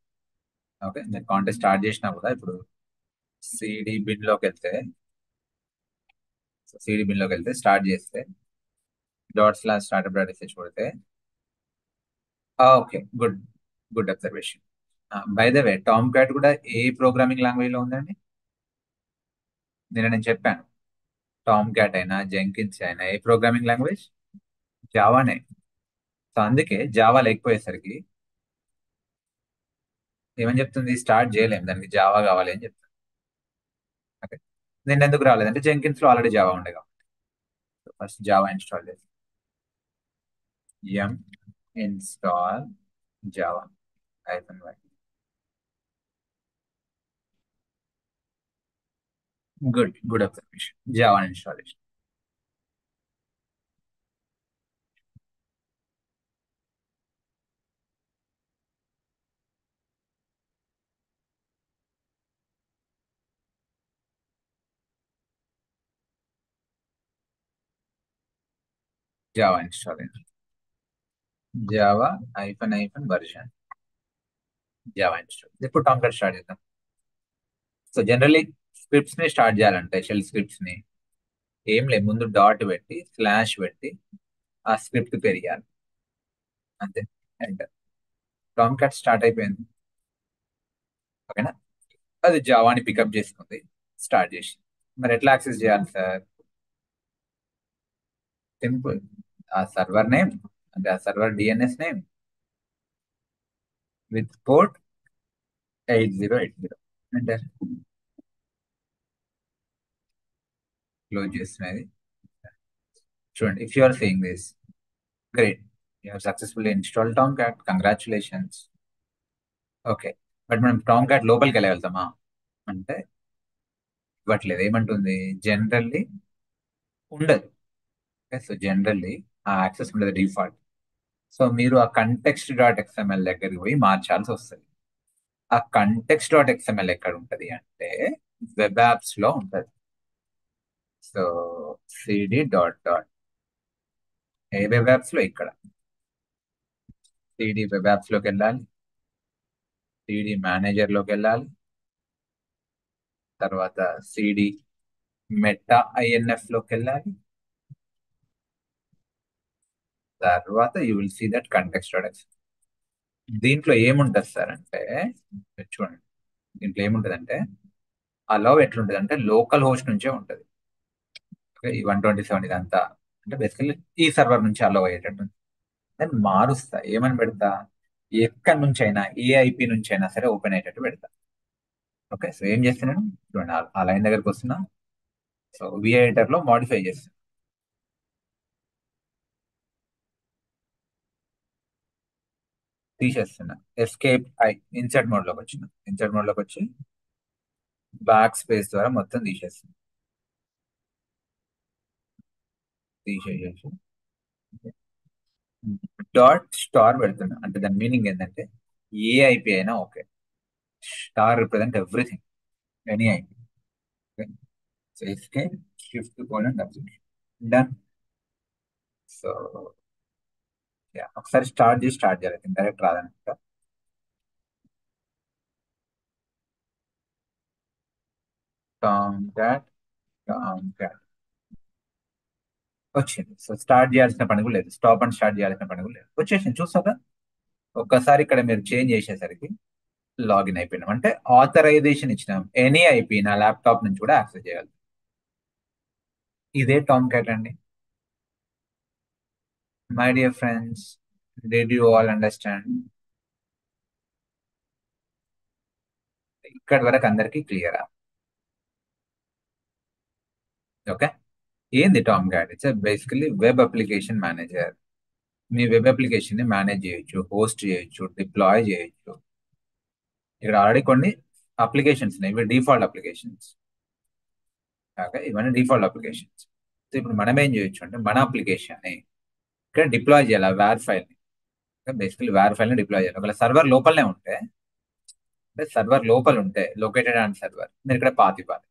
[SPEAKER 1] ఓకే, నేను కాంటెస్ట్ స్టార్ట్ చేసినా కూడా ఇప్పుడు సిడి బిన్ లోకి వెళ్తే, సిడి బిన్ లోకి వెళ్తే స్టార్ట్ చేస్తే ./startup డాట్ ఎస్హెచ్ కొడితే, okay, good, good observation. By the way Tom cat కూడా ఏ ప్రోగ్రామింగ్ లాంగ్వేజ్ లో ఉందండి? నేను చెప్పాను, టామ్ క్యాట్ అయినా జెంకిన్స్ అయినా ఏ ప్రోగ్రామింగ్ లాంగ్వేజ్? జావానే. సో అందుకే జావా లేకపోయేసరికి ఏమని చెప్తుంది, స్టార్ట్ చేయలేము, దానికి జావా కావాలి అని చెప్తుంది. ఓకే, నేను ఎందుకు రాలేదంటే జెంకిన్స్ లో ఆల్రెడీ జావా ఉండే కాబట్టి. ఫస్ట్ జావా ఇన్స్టాల్ చేసి yum install java -y. Good observation. Java installation. Java installation, Java -version, Java install. ఇప్పుడు టామ్ క్యాట్ స్టార్ట్ చేద్దాం. సో జనరల్లీ స్క్రిప్ట్స్ ని స్టార్ట్ చేయాలంటే షెల్ స్క్రిప్ట్స్ ని ఏం లేదు, ముందు డాట్ పెట్టి స్లాష్ పెట్టి ఆ స్క్రిప్ట్ పెరిగాలి, అంతే. ఎంటర్. టామ్ క్యాట్ స్టార్ట్ అయిపోయింది. ఓకేనా, అది జావాని పికప్ చేసుకుంది, స్టార్ట్ చేసి. మరి ఎట్లా యాక్సెస్ చేయాలి సార్? సింపుల్, ఆ సర్వర్ నేమ్ అంటే ఆ server DNS name with port 8080. అంటే క్లోజ్ చేస్తున్నది. చూడండి, if you are saying this, great, you have successfully install Tomcat, congratulations. Okay, but మనం టామ్ క్యాట్ లోపలికి వెళ్ళగలుగుతామా అంటే ఇవ్వట్లేదు. ఏమంటుంది? జనరల్లీ ఉండదు. సో జనరల్లీ ఆ యాక్సెస్ ఉండదు డిఫాల్ట్. సో మీరు ఆ కంటెక్స్ట్ డాట్ ఎక్స్ఎంఎల్ దగ్గరికి పోయి మార్చాల్సి వస్తుంది. ఆ కంటెక్స్ట్ డాట్ ఎక్స్ఎంఎల్ ఎక్కడ ఉంటది అంటే వెబ్ యాప్స్ లో ఉంటది. So CD dot dot A web apps లో ఇక్కడ సిడి వెబ్ యాప్స్ లోకి వెళ్ళాలి, సిడి మేనేజర్ లోకి వెళ్ళాలి, తర్వాత సిడి మెటా ఐఎన్ఎఫ్ లోకి వెళ్ళాలి, తర్వాత you will see that context dot XML. దీంట్లో ఏముంటది సార్ అంటే చూడండి, దీంట్లో ఏముంటది అంటే అలౌ ఎట్లుంటది అంటే లోకల్ హోస్ట్ నుంచే ఉంటది. ఈ 127 ఇదంతా అంటే బేసికల్లీ ఈ సర్వర్ నుంచి అలౌ అయ్యేటట్టు. నేను మారుస్తా, ఏమని పెడతా, ఎక్కడి నుంచి అయినా ఏ ఐపీ నుంచి అయినా సరే ఓపెన్ అయ్యేటట్టు పెడతా. ఓకే, సో ఏం చేస్తున్నాను చూడండి, ఆ లైన్ దగ్గరకు వస్తున్నా. సో వి ఎడిటర్ లో మాడిఫై చేస్తాను, తీసేస్తున్నా. ఎస్కేప్ ఐ ఇన్సర్ట్ మోడ్ లోకి వచ్చిన, ఇన్సర్ట్ మోడ్ లోకి వచ్చి బ్యాక్ స్పేస్ ద్వారా మొత్తం తీసేస్తాను. తీసేసేసి డాట్ స్టార్ పెడుతున్నా. అంటే దాని మీనింగ్ ఏంటంటే ఏ ఐపీ అయినా okay, star represent everything, any IP. So escape shift colon W, done. So ఒకసారి స్టార్ట్ చేయాలి, డైరెక్ట్ రాదనమాట. టామ్ క్యాట్, టామ్ క్యాట్ వచ్చింది. సో స్టార్ట్ చేయాల్సిన పని కూడా లేదు, స్టాప్ అండ్ స్టార్ట్ చేయాల్సిన పని కూడా లేదు, వచ్చేసింది. చూస్తారా, ఒక్కసారి ఇక్కడ మీరు చేంజ్ చేసేసరికి లాగిన్ అయిపోయినాం. అంటే ఆథరైజేషన్ ఇచ్చినాం, ఎనీ ఐపీ నా ల్యాప్టాప్ నుంచి కూడా యాక్సెస్ చేయాలి. ఇదే టామ్ క్యాట్ అండి. My dear friends, did you all understand? ఇక్కడి వరకు అందరికీ క్లియరా? ఓకే, ఏంది Tom cat? It's basically web application manager. Me web application ని మేనేజ్ చేయొచ్చు, హోస్ట్ చేయొచ్చు, డిప్లాయ్ చేయొచ్చు. ఇక్కడ ఆల్రెడీ కొన్ని అప్లికేషన్స్ ఉన్నాయి, ఇవి డిఫాల్ట్ అప్లికేషన్స్. ఓకే, ఇవన్నీ డిఫాల్ట్ అప్లికేషన్స్. సో ఇప్పుడు మనం ఏం చేయొచ్చు అంటే మన అప్లికేషన్ ని ఇక్కడ డిప్లాయ్ చేయాలి, వేర్ ఫైల్ ని. బేసికలీ వేర్ ఫైల్ ని డిప్లాయ్ చేయాలి. ఒకవేళ సర్వర్ లోపలనే ఉంటే, అంటే సర్వర్ లోపల ఉంటే లొకేటెడ్ ఆన్ సర్వర్, మీరు ఇక్కడ పాత్ ఇవ్వాలి.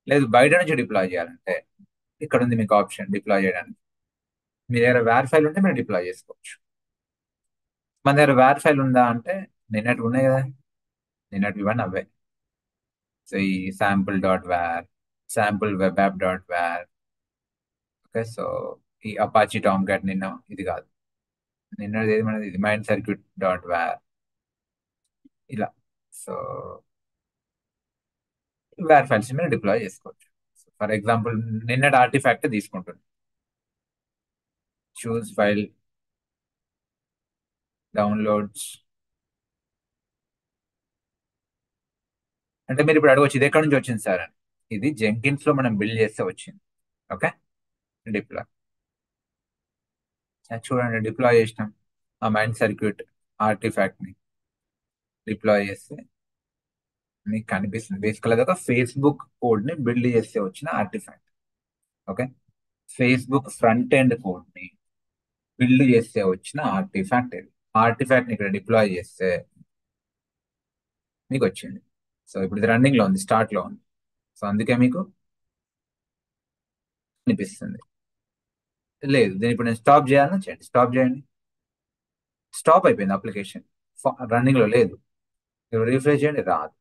[SPEAKER 1] లేదు బయట నుంచి డిప్లాయ్ చేయాలంటే ఇక్కడ ఉంది మీకు ఆప్షన్ డిప్లాయ్ చేయడానికి. మీ దగ్గర వేర్ ఫైల్ ఉంటే మీరు డిప్లాయ్ చేసుకోవచ్చు. మన దగ్గర వేర్ ఫైల్ ఉందా అంటే నిన్నటి ఉన్నాయి కదా, నిన్నటి ఇవన్నీ అవే. సో ఈ sample dot war, sample web app dot war. Okay, so ఈ అపాచీ టామ్ క్యాట్ నిన్న ఇది కాదు, నిన్నది ఏది మనది, ఇది మైండ్ సర్క్యూట్ డాట్ వేర్, ఇలా. సో వేర్ ఫైల్స్ మీరు డిప్లాయ్ చేసుకోవచ్చు. ఫర్ ఎగ్జాంపుల్ నిన్నటి ఆర్టిఫాక్ట్ తీసుకుంటుంది, చూస్ ఫైల్, డౌన్లోడ్స్. అంటే మీరు ఇప్పుడు అడగవచ్చు ఇది ఎక్కడి నుంచి వచ్చింది సార్ అని. ఇది జెంకిన్స్ లో మనం బిల్డ్ చేస్తే వచ్చింది. Okay, deploy. చూడండి డిప్లాయ్ చేసినాం, ఆ మైండ్ సర్క్యూట్ ఆర్టిఫాక్ట్ ని డిప్లాయ్ చేస్తే మీకు కనిపిస్తుంది. బేసికల్ అది ఒక ఫేస్బుక్ కోడ్ ని బిల్డ్ చేస్తే వచ్చిన artefact. Okay, Facebook front end code ని బిల్డ్ చేస్తే వచ్చిన ఆర్టిఫాక్ట్ ఇది. ఆర్టిఫాక్ట్ ని ఇక్కడ డిప్లాయ్ చేస్తే మీకు వచ్చింది. సో ఇప్పుడు ఇది రన్నింగ్ లో ఉంది, స్టార్ట్ లో ఉంది. సో అందుకే మీకు అనిపిస్తుంది. లేదు దీన్ని ఇప్పుడు నేను స్టాప్ చేయాలని చేయండి, స్టాప్ చేయండి. స్టాప్ అయిపోయింది అప్లికేషన్, రన్నింగ్ లో లేదు. మీరు రీఫ్రెష్ చేయండి, రాదు.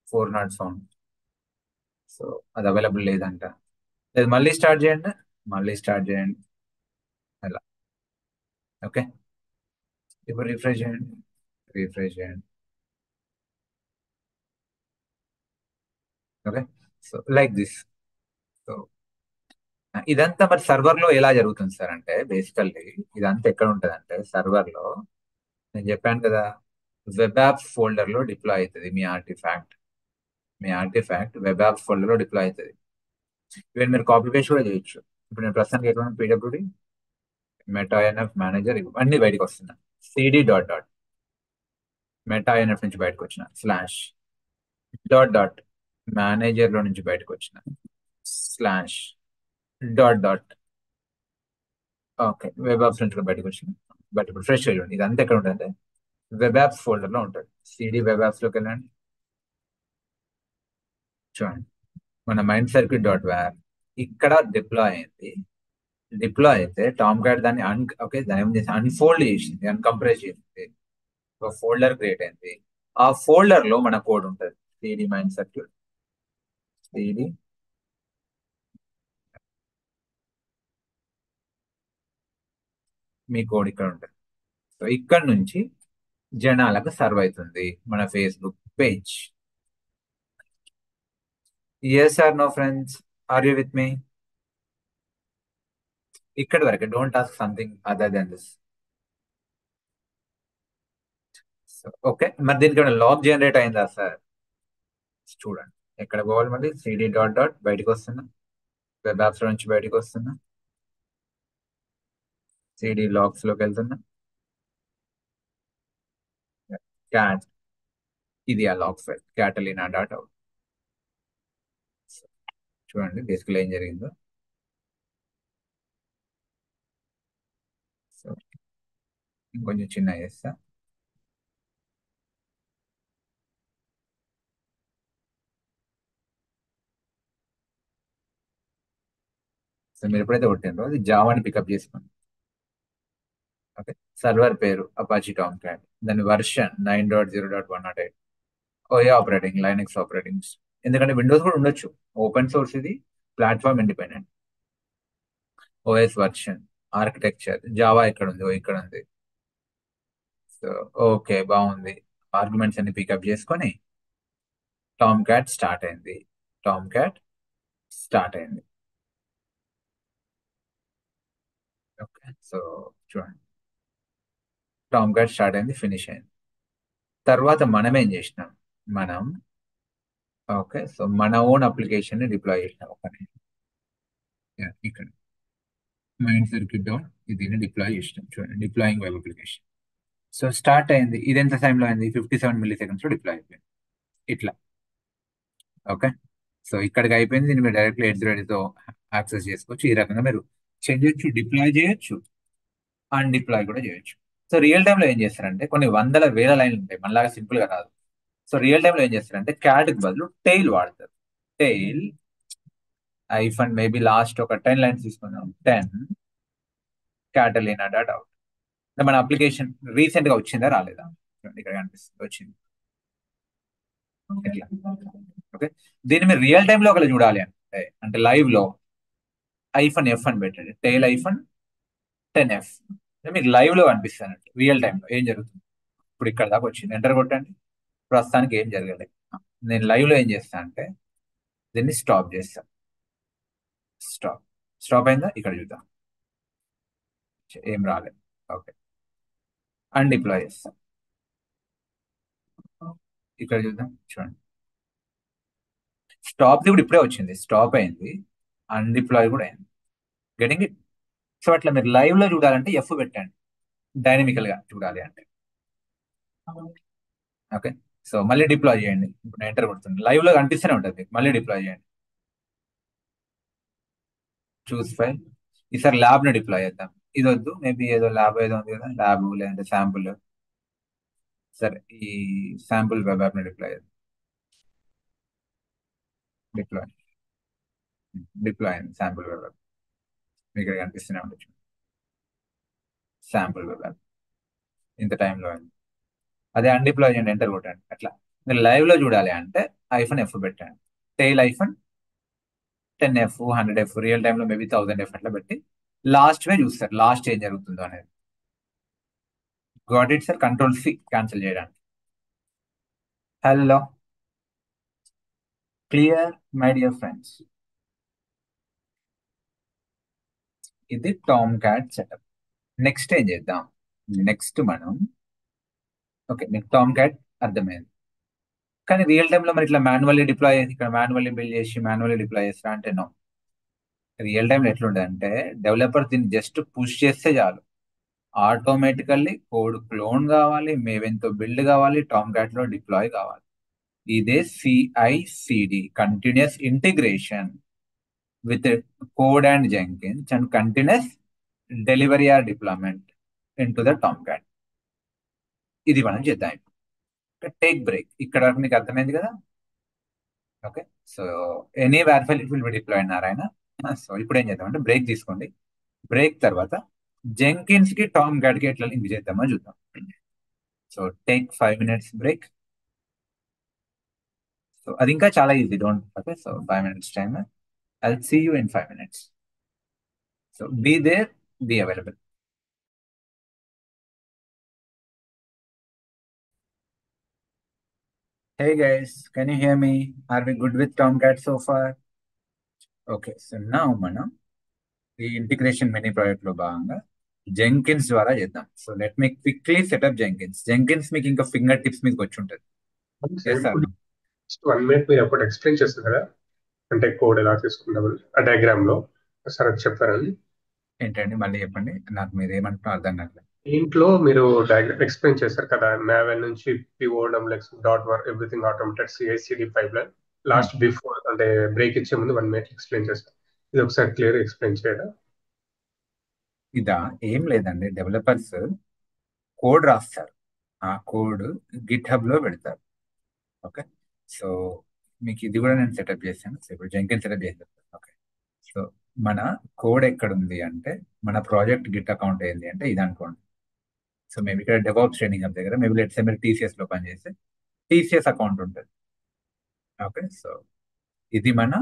[SPEAKER 1] 4 నాట్ సౌండ్. సో అది అవైలబుల్ లేదంట. లేదు మళ్ళీ స్టార్ట్ చేయండి, మళ్ళీ స్టార్ట్ చేయండి, అలా. ఓకే, ఇప్పుడు రిఫ్రెష్ చేయండి, రిఫ్రెష్ చేయండి. Okay, so like this. So ఇదంతా మరి సర్వర్ లో ఎలా జరుగుతుంది సార్ అంటే బేసికల్లీ ఇదంతా ఎక్కడ ఉంటుంది అంటే సర్వర్ లో, నేను చెప్పాను కదా, వెబ్ యాప్స్ ఫోల్డర్ లో డిప్లాయ్ అవుతుంది మీ ఆర్టిఫాక్ట్. మీ ఆర్టిఫాక్ట్ వెబ్ యాప్స్ ఫోల్డర్ లో డిప్లాయ్ అవుతుంది. ఈవెన్ మీరు కాపీ పేస్ట్ కూడా చేయొచ్చు. ఇప్పుడు నేను ప్రస్తుతానికి ఎక్కడ పీడబ్ల్యూడి మెటా ఎన్ఎఫ్ మేనేజర్ ఇవన్నీ బయటకు వస్తున్నాయి. CD dot dot meta NF నుంచి బయటకు వచ్చిన స్లాష్ డాట్ డాట్ మేనేజర్ లో నుంచి బయటకు వచ్చిన slash dot dot. Okay, web apps నుంచి కూడా బయటకు వచ్చిన. బట్ ఇప్పుడు ఫ్రెష్ చూడండి, ఇదంతా ఎక్కడ ఉంటుంది అంటే వెబ్ యాప్స్ ఫోల్డర్ లో ఉంటుంది. సిడి వెబ్ యాప్స్ లోకి వెళ్ళండి. చూడండి, మన మైండ్ సర్క్యూట్ డాట్ వేర్ ఇక్కడ డిప్లాయ్ అయింది. డిప్లాయ్ అయితే టామ్ క్యాట్ దాన్ని ఓకే, దాన్ని ఏం చేసి అన్ఫోల్డ్ చేసింది, అన్కంప్రెస్ చేసింది, ఒక ఫోల్డర్ క్రియేట్ అయింది. ఆ ఫోల్డర్ లో మన కోడ్ ఉంటుంది. సిడి మైండ్ సర్క్యూట్, సిడి మీ కోడ్ ఇక్కడ ఉంటుంది. సో ఇక్కడ నుంచి జనాలకు సర్వ్ అవుతుంది మన Facebook page. Yes or no friends, are you with me? ఇక్కడ వరకు, don't ask something other than this. Okay, మరి దీనికి ఏమైనా లాగ్ జనరేట్ అయిందా సార్? చూడండి, ఎక్కడ పోవాలి మళ్ళీ, సిడి డాట్ డాట్ బయటకు వస్తున్నా, వెబ్ యాప్స్ నుంచి బయటకు వస్తున్నా, సిడి లాగ్స్ లోకి వెళ్తున్నా, క్యాట్, ఇది ఆ లాగ్ ఫైల్ క్యాటలీనా డాట్ అవుట్. చూడండి బేసికల్ ఏం జరిగిందో. సో ఇంకొంచెం చిన్న చేస్తా. సో మీరు ఎప్పుడైతే కొట్టిండ్రో అది జావాని పికప్ చేసుకోండి. ఓకే, సర్వర్ పేరు అపాచీ టామ్ క్యాట్, దాని వర్షన్ 9.0.108, ఓఏ ఆపరేటింగ్, లైనక్స్ ఆపరేటింగ్స్, ఎందుకంటే విండోస్ కూడా ఉండొచ్చు, ఓపెన్ సోర్స్ ఇది, platform independent. OS version, architecture, Java ఇక్కడ ఉంది, ఓ ఇక్కడ ఉంది. సో ఓకే, బాగుంది. ఆర్గ్యుమెంట్స్ అన్ని పికప్ చేసుకొని టామ్ క్యాట్ స్టార్ట్ అయింది. టామ్ క్యాట్ స్టార్ట్ అయింది. ఓకే, సో చూడండి, టామ్ క్యాట్ స్టార్ట్ అయింది, ఫినిష్ అయింది. తర్వాత మనం ఏం చేసినాం, మనం ఓకే, సో మన ఓన్ అప్లికేషన్ ని డిప్లాయ్ చేసినాం. ఒక ఇక్కడ మైండ్ సర్క్యూట్ డౌన్ దీన్ని డిప్లాయ్ చేసినాం. చూడండి, deploying web application. So start అయింది. ఇది ఎంత టైంలో అయింది? 57 milliseconds లో డిప్లాయ్ అయిపోయింది ఇట్లా. ఓకే, సో ఇక్కడికి అయిపోయింది. దీన్ని మీరు డైరెక్ట్లీ 808తో యాక్సెస్ చేసుకోవచ్చు. ఈ రకంగా మీరు చేయొచ్చు, డిప్లాయ్ చేయొచ్చు, అన్డిప్లాయ్ కూడా చేయొచ్చు. సో రియల్ టైంలో ఏం చేస్తారంటే, కొన్ని వందల వేల లైన్లు ఉంటాయి, మనలాగా సింపుల్ గా రాదు. సో రియల్ టైంలో ఏం చేస్తారంటే, క్యాట్ కి బదులు టెయిల్ వాడతారు. టెయిల్ ఐఫన్ మేబీ లాస్ట్ ఒక 10 లైన్స్ తీసుకున్నాం, 10 క్యాటలీనా డాట్ అవుట్. మన అప్లికేషన్ రీసెంట్ గా వచ్చిందా రాలేదా? చూడండి, ఇక్కడ కనిపిస్తుంది, వచ్చింది ఇట్లా. ఓకే, దీన్ని మీరు రియల్ టైమ్ లో ఒకళ్ళు చూడాలి అంటే లైవ్ లో ఐఫన్ ఎఫ్ అని పెట్టండి, టెయిల్ ఐఫన్ 10F, మీకు లైవ్ లో కనిపిస్తాను రియల్ టైమ్ లో ఏం జరుగుతుంది. ఇప్పుడు ఇక్కడ దాకా వచ్చింది, ఎంటర్ కొట్టండి. ప్రస్తుతానికి ఏం జరగలేదు. నేను లైవ్ లో ఏం చేస్తా అంటే దీన్ని స్టాప్ చేస్తా. స్టాప్, స్టాప్ అయిందా? ఇక్కడ చూద్దాం, ఏం రాలేదు. ఓకే, అన్డిప్లాయ్ చేస్తాం. ఇక్కడ చూద్దాం, చూడండి, స్టాప్ ది కూడా ఇప్పుడే వచ్చింది, స్టాప్ అయింది, అన్డిప్లాయ్ కూడా అయింది. Getting it? సో అట్లా మీరు లైవ్ లో చూడాలంటే ఎఫ్ పెట్టండి, డైనమికల్ గా చూడాలి అంటే. ఓకే, సో మళ్ళీ డిప్లాయ్ చేయండి. ఇప్పుడు నేను ఎంటర్ కొడుతుంది, లైవ్ లో కనిపిస్తూనే ఉంటుంది మీకు. మళ్ళీ డిప్లాయ్ చేయండి, చూస్ ఫైల్. ఈసారి ల్యాబ్ ని డిప్లాయ్ చేద్దాం. ఇది వద్దు, మేబీ ఏదో ల్యాబ్ ఏదో ఉంది కదా, ల్యాబ్ లేదంటే శాంపుల్. సరే, ఈ శాంపుల్ వెబ్ యాప్ ని డిప్లాయ్ చేద్దాం. డిప్లాయ్, డిప్లాయ్ అయింది శాంపుల్ వెబ్ యాప్. మీకు ఇక్కడ కనిపిస్తూనే ఉండొచ్చు, శాంపుల్ వెబ్ యాప్ ఇంత టైంలో అయింది. అదే అన్డిప్లాయ్ చేయండి, ఎంటర్ కొట్టండి. అట్లా మీరు లైవ్ లో చూడాలి అంటే ఐఫోన్ ఎఫ్ పెట్టండి, tail iPhone 10F, 100F, real time లో మేబీ 1000F అట్లా పెట్టి లాస్ట్ వే చూస్తారు, లాస్ట్ ఏం జరుగుతుందో అనేది. Got it sir, control C cancel చేయడానికి. Hello, clear my dear friends? ఇది టామ్ క్యాట్ సెటప్. నెక్స్ట్ ఏం చేద్దాం? నెక్స్ట్ మనం, ఓకే, మీకు టామ్ క్యాట్ అర్థమైంది, కానీ రియల్ టైమ్ లో మరి ఇట్లా మాన్యువల్లీ డిప్లాయ్ చేసి, ఇక్కడ మాన్యువల్లీ బిల్డ్ చేసి మాన్యువల్లీ డిప్లాయ్ చేస్తా అంటే నో. రియల్ టైంలో ఎట్లుండదు అంటే, డెవలపర్ దీన్ని జస్ట్ పుష్ చేస్తే చాలు, ఆటోమేటికల్లీ కోడ్ క్లోన్ కావాలి, మేవెన్తో బిల్డ్ కావాలి, టామ్ క్యాట్ లో డిప్లాయ్ కావాలి. ఇదే CI/CD, continuous integration with code and Jenkins and continuous delivery or deployment in to the Tom cat. ఇది మనం చేద్దాం. టేక్ బ్రేక్ ఇక్కడ వరకు నీకు అర్థమైంది కదా. Okay. So anywhere it will be deployed Narayana. So ఇప్పుడు ఏం చేద్దాం అంటే బ్రేక్ తీసుకోండి. బ్రేక్ తర్వాత జెంకిన్స్ కి టామ్ గాడ్ కి ఎట్లా లింక్ చేద్దామో చూద్దాం. So take 5 minutes break. So అది ఇంకా చాలా easy, don't. Okay, so 5 minutes time. I'll see you in 5 minutes. So be there, be available. Hey guys, can you hear me? Are we good with Tomcat so far? Okay, so now మనం ఈ integration mini project లో భాగంగా Jenkins ద్వారా చేద్దాం. So let me quickly setup Jenkins. Jenkins మీకు ఇంకా finger tips మీకు వచ్చి ఉంటుంది.
[SPEAKER 2] Sir
[SPEAKER 1] yes sir.
[SPEAKER 2] ఇప్పుడు 1 minute మీరు అప్పుడు ఎక్స్ప్లెయిన్ చేస్తారు కదా, అంటే కోడ్ ఎలా తీసుకుంటాం ఆ డయాగ్రామ్ లో. సార్ అది చెప్తారండి.
[SPEAKER 1] ఏంటండి మళ్ళీ చెప్పండి, నాకు మీరు ఏమంటున్నా అర్థం కావట్లేదు.
[SPEAKER 2] దీంట్లో మీరు డయాగ్రామ్ ఎక్స్ప్లెయిన్ చేస్తారు కదా, నావెల్ నుంచి P O W X dot war everything automated CICD pipeline last before అంటే బ్రేక్ ఇచ్చే ముందు 1 minute ఎక్స్ప్లెయిన్ చేస్తారు. ఇది ఒకసారి క్లియర్ ఎక్స్ప్లెయిన్ చేయడం.
[SPEAKER 1] ఇదా ఏం లేదండి, డెవలపర్స్ కోడ్ రాస్తారు, ఆ కోడ్ గిట్ హబ్ లో పెడతారు. ఓకే. సో మీకు ఇది కూడా నేను సెటప్ చేశాను. సో ఇప్పుడు జెంకిన్ సెటప్ చేశాను. ఓకే. సో మన కోడ్ ఎక్కడ ఉంది అంటే, మన ప్రాజెక్ట్ గిట్ అకౌంట్ ఏంటి అంటే ఇది అనుకోండి. సో మేము ఇక్కడ డెవాప్స్ ట్రైనింగ్ హబ్ దగ్గర మేము లెట్స్ మీరు టీసీఎస్ లో పనిచేస్తే టీసీఎస్ అకౌంట్ ఉంటుంది. ఓకే. సో ఇది మన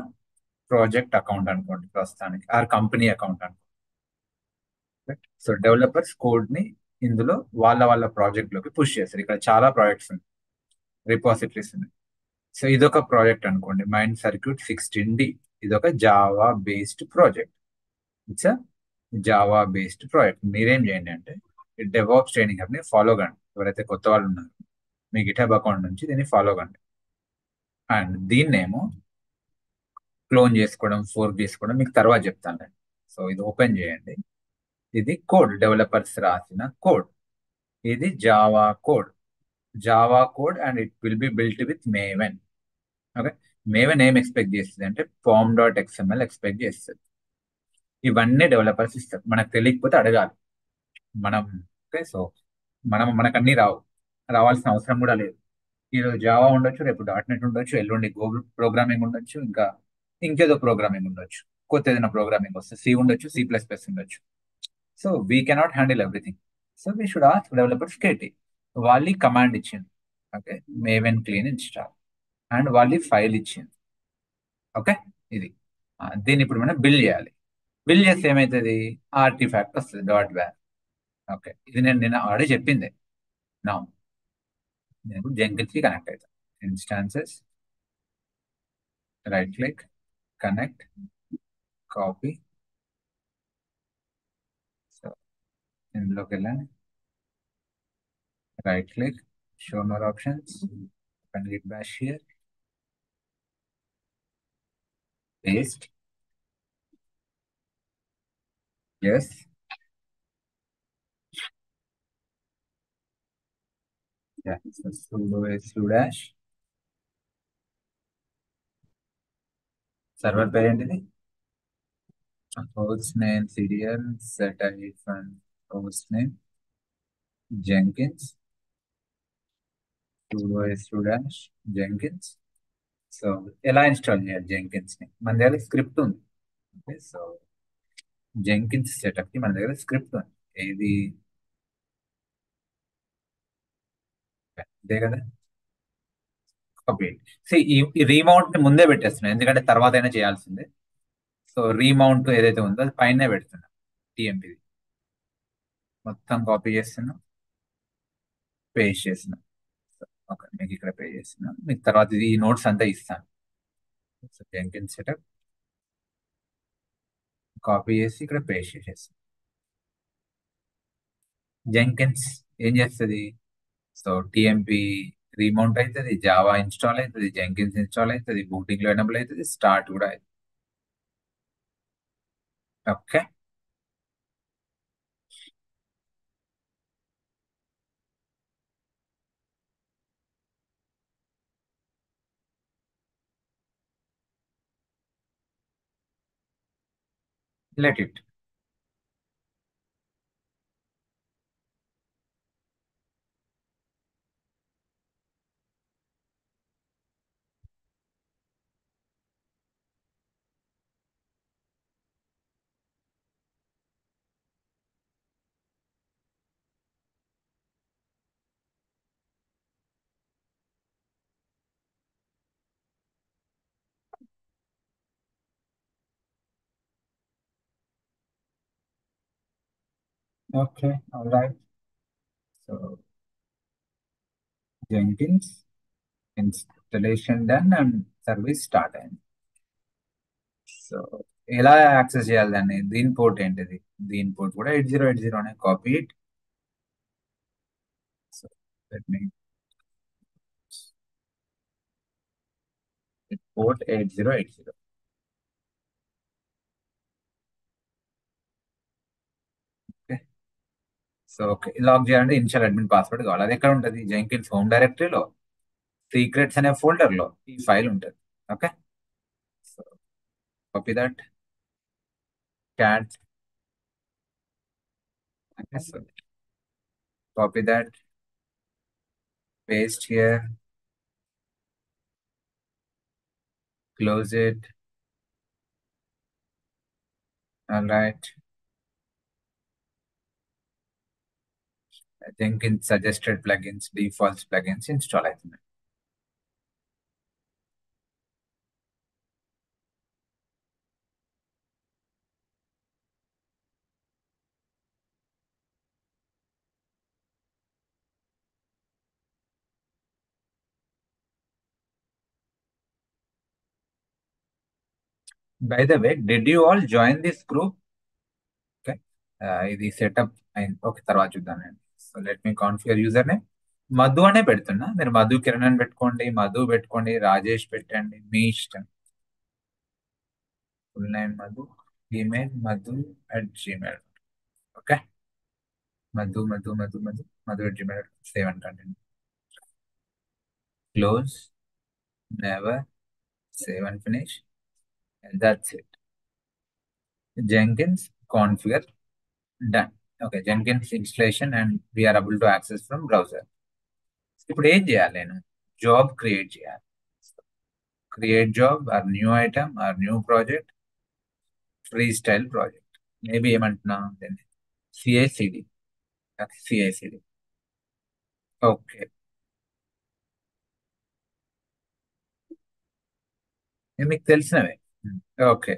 [SPEAKER 1] ప్రాజెక్ట్ అకౌంట్ అనుకోండి ప్రస్తుతానికి, ఆర్ కంపెనీ అకౌంట్ అనుకోండి. సో డెవలపర్స్ కోడ్ ని ఇందులో వాళ్ళ వాళ్ళ ప్రాజెక్ట్ లోకి పుష్ చేస్తారు. ఇక్కడ చాలా ప్రాజెక్ట్స్ ఉన్నాయి, రిపాజిటరీస్ ఉన్నాయి. సో ఇదొక ప్రాజెక్ట్ అనుకోండి, మైండ్ సర్క్యూట్ 16D. ఇదొక Java based project. It's Java based project. మీరేం చేయండి అంటే డెవాప్స్ ట్రైనింగ్ హబ్ ని ఫాలో కండి. ఎవరైతే కొత్త వాళ్ళు ఉన్నారో మీ గిటబ్ అకౌంట్ నుంచి దీన్ని ఫాలో కండి. అండ్ దీన్నేమో క్లోన్ చేసుకోవడం, ఫోర్క్ చేసుకోవడం మీకు తర్వాత చెప్తాను. సో ఇది ఓపెన్ చేయండి. ఇది కోడ్, డెవలపర్స్ రాసిన కోడ్. ఇది Java code. Java code and it will B built with maven. Okay. Maven ఏం ఎక్స్పెక్ట్ చేస్తుంది అంటే pom.xml ఎక్స్పెక్ట్ చేస్తుంది. ఇవన్నీ డెవలపర్స్ ఇస్తారు, మనకు తెలియకపోతే అడగాలి మనం. ఓకే. సో మనకు అన్ని రావు, రావాల్సిన అవసరం కూడా లేదు. ఈరోజు జావా ఉండొచ్చు, రేపు .NET ఉండొచ్చు, ఎల్లుండి గో ప్రోగ్రామింగ్ ఉండొచ్చు, ఇంకా ఇంకేదో ప్రోగ్రామింగ్ ఉండొచ్చు, కొత్త ఏదైనా ప్రోగ్రామింగ్ వస్తే సి ఉండొచ్చు, C++ ఉండొచ్చు. So we cannot handle everything. So we should ask developers KT. వాళ్ళు కమాండ్ ఇచ్చింది, okay, maven clean install, and వాళ్ళు ఫైల్ ఇచ్చింది. ఓకే. ఇది దీన్ని ఇప్పుడు మనం బిల్ చేయాలి. బిల్ చేస్తే ఏమవుతుంది, ఆర్టిఫాక్ట్ వస్తుంది .var. ఓకే. ఇది నేను ఆల్రెడీ చెప్పింది. నా నేను జెంకిన్స్ కి కనెక్ట్ అవుతాను. Instances, right click, connect, copy. So ఇందులోకి వెళ్ళండి, right click, show more options, open Git Bash here, paste, yes, sudo sudash. Server పేరు ఏంటిది, host name CDL set hyphen host name Jenkins sudo Jenkins. So ఎలా install చేయాలి Jenkins ని, మన దగ్గర script ఉంది. ఓకే. సో జెంకిన్స్ సెటప్ కి మన దగ్గర స్క్రిప్ట్ ఉంది. ఏది ఇదే కదా. ఓకే. సో ఈ రీమౌంట్ ని ముందే పెట్టేస్తున్నాను, ఎందుకంటే తర్వాత అయినా చేయాల్సిందే. సో రీమౌంట్ ఏదైతే ఉందో అది పైన పెడుతున్నా. టిఎంపి మొత్తం కాపీ చేస్తున్నా, పేస్ట్ చేస్తున్నా. ఓకే, మీకు ఇక్కడ పే చేస్తున్నా, మీకు తర్వాత ఇది ఈ నోట్స్ అంతా ఇస్తాను. సో జెంకిన్స్ సెటప్ కాపీ చేసి ఇక్కడ పేస్ట్ చేసేస్తాను. జెంకిన్స్ ఏం చేస్తుంది, సో టిఎంపి రీమౌంట్ అవుతుంది, జావా ఇన్స్టాల్ అవుతుంది, జెంకిన్స్ ఇన్స్టాల్ అవుతుంది, బూటింగ్ లో ఎనబుల్ అవుతుంది, స్టార్ట్ కూడా అవుతుంది. Okay. Let it. Okay, all right. So Jenkins installation done and service start అయింది. సో ఎలా యాక్సెస్ చేయాలి దాన్ని? దీని పోర్ట్ ఏంటిది? దీని పోర్ట్ కూడా 8080 అనే copy it. So let me port 8080. Okay. So okay, lock చేయాలంటే ఇనిషియల్ అడ్మిన్ పాస్వర్డ్ కావాలి. అది ఎక్కడ ఉంటుంది? జెంకిన్స్ హోమ్ డైరెక్టరీలో సీక్రెట్స్ అనే ఫోల్డర్ లో ఈ ఫైల్ ఉంటుంది. Okay. So copy that cat. Okay, so copy that, paste here, close it. All right. I think in suggested plugins, defaults plugins install అవుతుంది. By the way, did you all join this group? Okay. ఇది setup అయింది. Okay, తర్వాత చూద్దాం నేను. So let మీ configure user name. Madhu అనే పెడుతున్నా. మీరు మధు కిరణ్ అని పెట్టుకోండి, మధు పెట్టుకోండి, రాజేష్ పెట్టండి, మీ ఇష్టం. Full name Madhu, email madu@gmail. Okay, madu@gmail. Save అంటాను. Close, never, save and finish. And that's it. Jenkins configure done. Okay, Jenkins installation and we are able to access from browser. ఇప్పుడు ఏం చేయాలి? నేను జాబ్ క్రియేట్ చేయాలి. Create job or new item are new project, free style project. Maybe ఏమంటున్నా దీన్ని CICD. CICD. Okay, మీకు తెలిసినవే. Okay,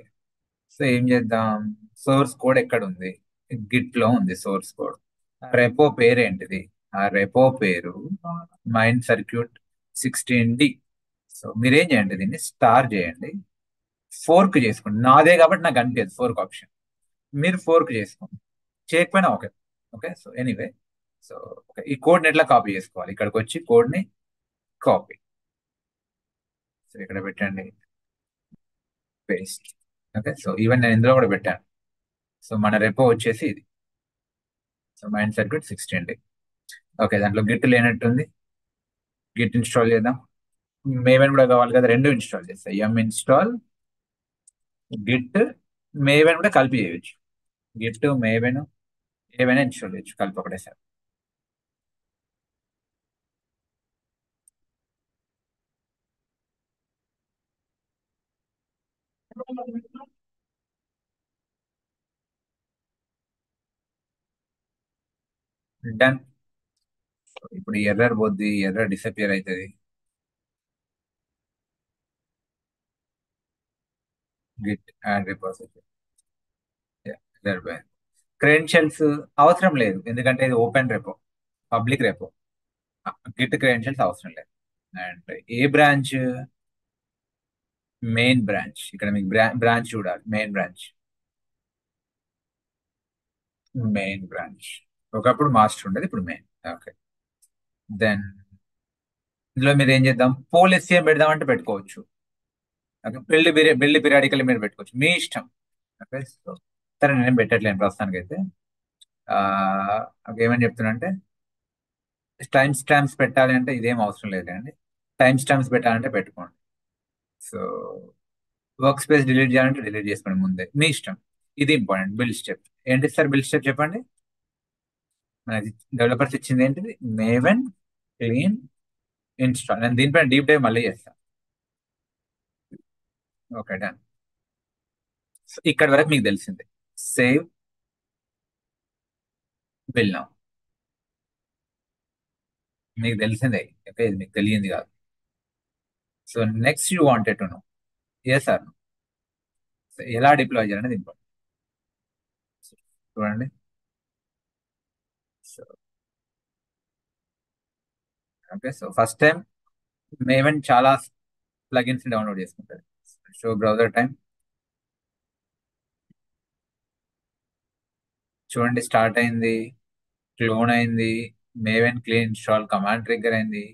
[SPEAKER 1] so ఏం చేద్దాం? సోర్స్ కోడ్ ఎక్కడ ఉంది? గిట్ లో ఉంది సోర్స్ కోడ్. రెపో పేరు ఏంటిది? ఆ రెపో పేరు మైండ్ సర్క్యూట్ 16D. సో మీరేం చేయండి, దీన్ని స్టార్ చేయండి, ఫోర్క్ చేసుకోండి. నాదే కాబట్టి నాకు అనిపించదు ఫోర్క్ ఆప్షన్. మీరు ఫోర్క్ చేసుకోండి, చేయకపోయినా okay. Okay, so anyway, so okay, ఈ కోడ్ని ఎట్లా కాపీ చేసుకోవాలి? ఇక్కడికి వచ్చి కోడ్ని కాపీ, సో ఇక్కడ పెట్టండి, పేస్ట్. ఓకే, సో ఈవెన్ నేను ఇందులో కూడా పెట్టాను. సో మన రెపో వచ్చేసి ఇది. So mind circuit 16D. Okay, దాంట్లో గిట్ లేనట్టుంది. గిట్ ఇన్స్టాల్ చేద్దాం. మేవెన్ కూడా కావాలి కదా, రెండు ఇన్స్టాల్ చేస్తాయి. ఎం ఇన్స్టాల్ గిట్ మేవెన్ కూడా కలిపి చేయొచ్చు. గిట్ మేవెన్ ఏవైనా ఇన్స్టాల్ చేయొచ్చు కలిపి ఒకటేసారి. డన్. ఇప్పుడు ఎర్రర్ పోద్ది, ఎర్రర్ డిసపియర్ అవుతుంది. Git add repository. క్రెడెన్షియల్స్ అవసరం లేదు, ఎందుకంటే ఇది open repo, public repo. Git credentials అవసరం లేదు. And A branch? Main branch. ఇక్కడ మీకు బ్రాంచ్ చూడాలి, మెయిన్ బ్రాంచ్. మెయిన్ బ్రాంచ్ ఒకప్పుడు మాస్టర్ ఉండేది, ఇప్పుడు మెయిన్. ఓకే, దెన్ ఇందులో మీరు ఏం చేద్దాం? పోల్ ఎస్సీఎం పెడదామంటే పెట్టుకోవచ్చు. ఓకే, బిల్డ్ పీరియాడికల్ మీరు పెట్టుకోవచ్చు, మీ ఇష్టం. ఓకే, సో సరే నేనేం పెట్టట్లేను ప్రస్తుతానికి అయితే. ఏమని చెప్తున్నా అంటే, టైం స్టాంప్స్ పెట్టాలి అంటే ఇదేం అవసరం లేదండి. టైం స్టాంప్స్ పెట్టాలంటే పెట్టుకోండి. సో వర్క్ స్పేస్ డిలీట్ చేయాలంటే డిలీట్ చేసుకోండి ముందే, మీ ఇష్టం. ఇది ఇంపార్టెంట్, బిల్డ్ స్టెప్. ఏంటి సార్ బిల్డ్ స్టెప్ చెప్పండి? మనకి డెవలపర్స్ ఇచ్చింది ఏంటిది? Maven clean install. నేను దీనిపైన డీప్ డైవ్ మళ్ళీ చేస్తాను. Okay, done. ఇక్కడ వరకు మీకు తెలిసింది. Save, bill now. మీకు తెలిసిందే. ఓకే, ఇది మీకు తెలియంది కాదు. So next you wanted to know, A sir ఎలా డిప్లాయ్ చేయాలనేది ఇంపార్టెంట్. చూడండి, okay, so first time maven చాలా ప్లగిన్స్ డౌన్లోడ్ చేసుకుంటారు. షో బ్రౌజర్ టైం చూడండి, స్టార్ట్ అయింది, క్లోన్ అయింది, Maven clean install command trigger అయింది,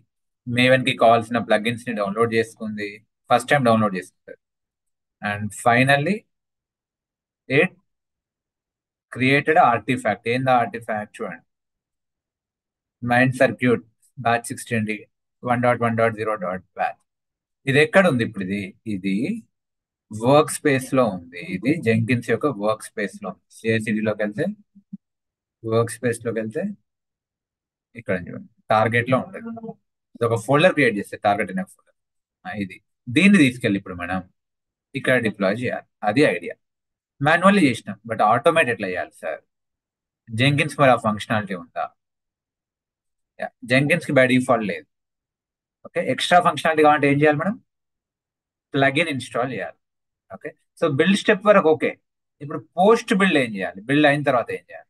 [SPEAKER 1] మేవెన్ కి కావాల్సిన ప్లగిన్స్ ని డౌన్లోడ్ చేసుకుంది, ఫస్ట్ టైం డౌన్లోడ్ చేసుకుంటారు. And finally it created artefact. ఏంది ఆర్టిఫాక్ట్ చూడండి, మైండ్ సర్క్యూట్ బ్యాచ్ 620 1.1.0.bat. ఇది ఎక్కడ ఉంది ఇప్పుడు? ఇది వర్క్ స్పేస్ లో ఉంది. ఇది జెంకిన్స్ యొక్క వర్క్ స్పేస్ లో ఉంది. CI/CD లోకి వెళ్తే, వర్క్ స్పేస్ లోకి వెళ్తే ఇక్కడ చూడండి, టార్గెట్ లో ఉంటుంది. ఇది ఒక ఫోల్డర్ క్రియేట్ చేస్తే టార్గెట్ అనే ఫోల్డర్. ఇది దీన్ని తీసుకెళ్ళి ఇప్పుడు మనం ఇక్కడ డిప్లాయ్ చేయాలి. అది ఐడియా. మాన్యువల్లీ చేసినాం, బట్ ఆటోమేట్ ఎట్లా చేయాలి సార్? జెంకిన్స్ మరి ఆ ఫంక్షనాలిటీ ఉందా? జెంకిన్స్ కి బై డిఫాల్ట్ లేదు. ఓకే, ఎక్స్ట్రా ఫంక్షనాలిటీ కావాలంటే ఏం చేయాలి మనం? ప్లగిన్ ఇన్స్టాల్ చేయాలి. ఓకే, సో బిల్డ్ స్టెప్ వరకు ఓకే. ఇప్పుడు పోస్ట్ బిల్డ్ ఏం చేయాలి? బిల్డ్ అయిన తర్వాత ఏం చేయాలి?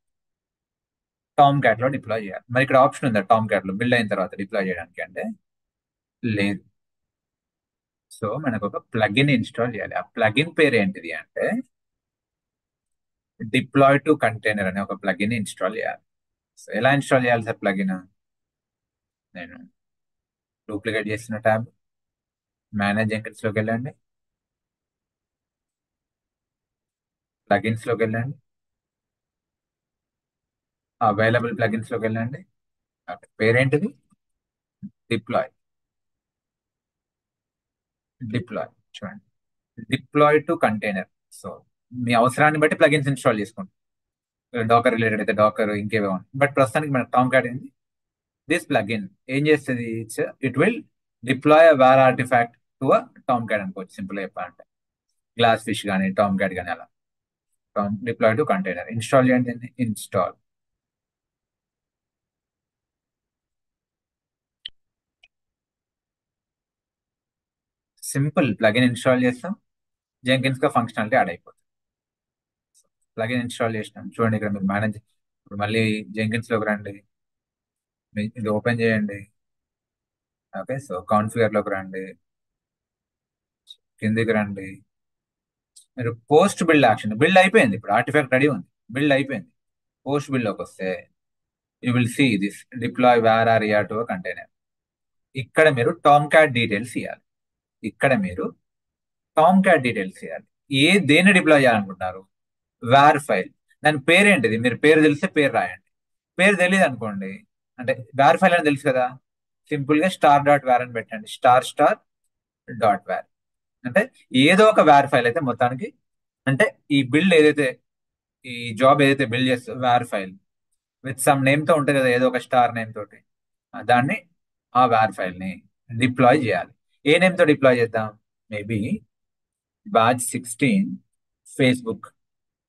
[SPEAKER 1] టామ్ క్యాట్ లో డిప్లాయ్ చేయాలి. మరి ఇక్కడ ఆప్షన్ ఉందా టామ్ క్యాట్ లో బిల్డ్ అయిన తర్వాత డిప్లాయ్ చేయడానికి? అంటే లేదు. సో మనకు ఒక ప్లగిన్ ఇన్స్టాల్ చేయాలి. ఆ ప్లగిన్ పేరు ఏంటిది అంటే డిప్లాయ్ టు కంటైనర్ అనే ఒక ప్లగిన్ ఇన్స్టాల్ చేయాలి. సో ఎలా ఇన్స్టాల్ చేయాలి సార్ ప్లగిన్? నేను డూప్లికేట్ చేసిన ట్యాబ్, మేనేజ్ జెంకిన్స్ లోకి వెళ్ళండి, ప్లగిన్స్ లోకి వెళ్ళండి, అవైలబుల్ ప్లగిన్స్ లోకి వెళ్ళండి. పేరేంటిది? డిప్లాయ్. డిప్లాయ్ చూడండి, డిప్లాయ్ టు కంటైనర్. సో మీ అవసరాన్ని బట్టి ప్లగిన్స్ ఇన్స్టాల్ చేసుకోండి. డాకర్ రిలేటెడ్ అయితే డాకర్, ఇంకేవో ఉంటాయి. బట్ ప్రస్తుతానికి మన టామ్ క్యాట్ ఏంది? దిస్ ప్లగిన్ ఏం చేస్తుంది? It will deploy war artifact to Tomcat అనుకోవచ్చు, సింపుల్ గా చెప్పాలంటే. గ్లాస్ ఫిష్ కానీ టామ్ క్యాట్ కానీ అలా. డిప్లాయ్ టు కంటైనర్ ఇన్స్టాల్ చేయండి. ఇన్స్టాల్. సింపుల్, ప్లగిన్ ఇన్స్టాల్ చేస్తాం, జెంకిన్స్ గా ఫంక్షనాలిటీ యాడ్ అయిపోతుంది. ప్లగిన్ ఇన్స్టాల్ చేసినాం. చూడండి ఇక్కడ మీరు మేనేజ్, ఇప్పుడు మళ్ళీ జెంకిన్స్ లోకి రండి, ఇది ఓపెన్ చేయండి. ఓకే, సో కాన్ఫిగర్ లోకి రండి, కిందికి రండి, మీరు పోస్ట్ బిల్డ్ యాక్షన్ బిల్డ్ అయిపోయింది. ఇప్పుడు ఆర్టిఫాక్ట్ రెడీ ఉంది, బిల్డ్ అయిపోయింది. పోస్ట్ బిల్డ్ లోకి వస్తే you will see this deploy war ear to container. ఇక్కడ మీరు టామ్ క్యాట్ డీటెయిల్స్ ఇవ్వాలి. ఇక్కడ మీరు టామ్ క్యాట్ డీటెయిల్స్ ఇవ్వాలి. దేన్ని డిప్లాయ్ చేయాలనుకుంటున్నారు? War file. దాని పేరేంటిది? మీరు పేరు తెలిస్తే పేరు రాయండి. పేరు తెలియదు అనుకోండి, అంటే వేర్ ఫైల్ అని తెలుసు కదా, సింపుల్ గా స్టార్ డాట్ వేర్ అని పెట్టండి. స్టార్ స్టార్ డాట్ వేర్ అంటే ఏదో ఒక వేర్ ఫైల్ అయితే మొత్తానికి, అంటే ఈ బిల్డ్ ఏదైతే, ఈ జాబ్ ఏదైతే బిల్డ్ చేస్తో war file with some name తో ఉంటుంది కదా, ఏదో ఒక స్టార్ నేమ్ తోటి, దాన్ని, ఆ వేర్ ఫైల్ ని డిప్లాయ్ చేయాలి. ఏ నేమ్ తో డిప్లాయ్ చేద్దాం? మేబీ బ్యాచ్ 16 ఫేస్బుక్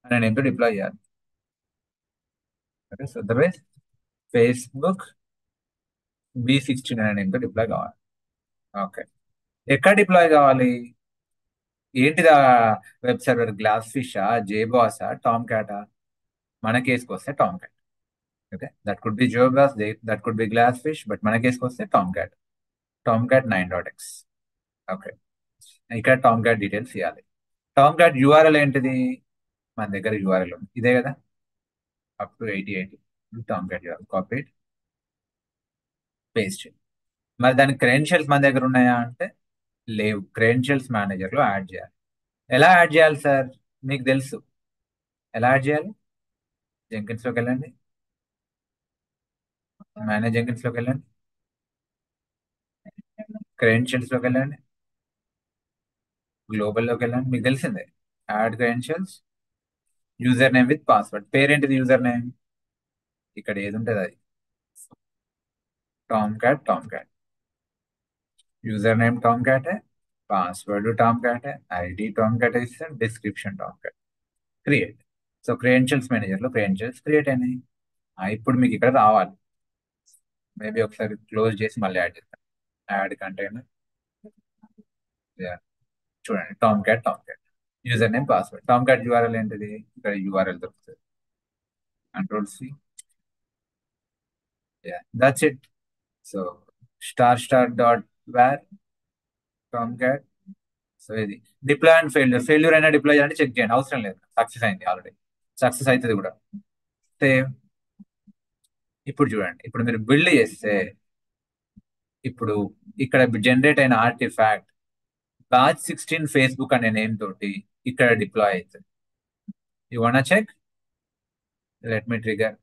[SPEAKER 1] అనే నేమ్ తో డిప్లాయ్ చేయాలి. Okay, so the base Facebook B16 అనే నేమ్ తో డిప్లాయ్ కావాలి. ఓకే, ఎక్కడ డిప్లాయ్ కావాలి? ఏంటిదా? వెబ్ సర్వర్ గ్లాస్ ఫిషా, జేబాసా, టామ్ క్యాటా? మన కేసుకి వస్తే Tomcat. Okay, that could be JBoss, that could be GlassFish, but మన కేసుకి వస్తే Tomcat. Tomcat 9.x. Okay, ఇక్కడ టామ్ క్యాట్ డీటెయిల్స్ ఇవ్వాలి. టామ్ క్యాట్ యూఆర్ఎల్ ఏంటిది? మన దగ్గర యూఆర్ఎల్ ఉంది, ఇదే కదా, up to 8080 Tomcat URL. Copy, paste. మరి దాని క్రెడెన్షియల్స్ మన దగ్గర ఉన్నాయా అంటే లేవు. క్రెడెన్షియల్స్ మేనేజర్ లో యాడ్ చేయాలి. ఎలా యాడ్ చేయాలి సార్? మీకు తెలుసు ఎలా యాడ్ చేయాలి. జెంకిన్స్ లోకి వెళ్ళండి, మేనేజ్ జెంకిన్స్ లోకి వెళ్ళండి, క్రెడెన్షియల్స్ లోకి వెళ్ళండి, గ్లోబల్ లోకి వెళ్ళండి. మీకు తెలిసిందే, add credentials, user name with password. పేరేంటిది? యూజర్ నేమ్ ఇక్కడ ఏది ఉంటుంది అది, Tomcat. Tomcat user name Tomcat, password Tomcat, ID Tomcat ఇస్తాను, description Tomcat. Create. So credentials manager లో క్రెడెన్షియల్స్ క్రియేట్ అయినాయి. ఇప్పుడు మీకు ఇక్కడ రావాలి. మేబీ ఒకసారి క్లోజ్ చేసి మళ్ళీ యాడ్ చేస్తాను. యాడ్ కంటైనర్, చూడండి Tom cat. Tomcat user name, password. Tomcat URL ఏంటిది? ఇక్కడ యూఆర్ఎల్ దొరుకుతుంది. Control C. That's it. So ***.var tomcat. So ఇది డిప్లాయ్ అండ్ ఫెయిల్యూర్ అయినా డిప్లాయ్ చేయాలంటే చెక్ చేయండి, అవసరం లేదు, సక్సెస్ అయింది ఆల్రెడీ, సక్సెస్ అవుతుంది కూడా. సేవ్. ఇప్పుడు చూడండి, ఇప్పుడు మీరు బిల్డ్ చేస్తే ఇప్పుడు ఇక్కడ జనరేట్ అయిన ఆర్టిఫాక్ట్ batch16 ఫేస్బుక్ అనే నేమ్ తోటి ఇక్కడ డిప్లాయ్ అవుతుంది. You want check? Let me trigger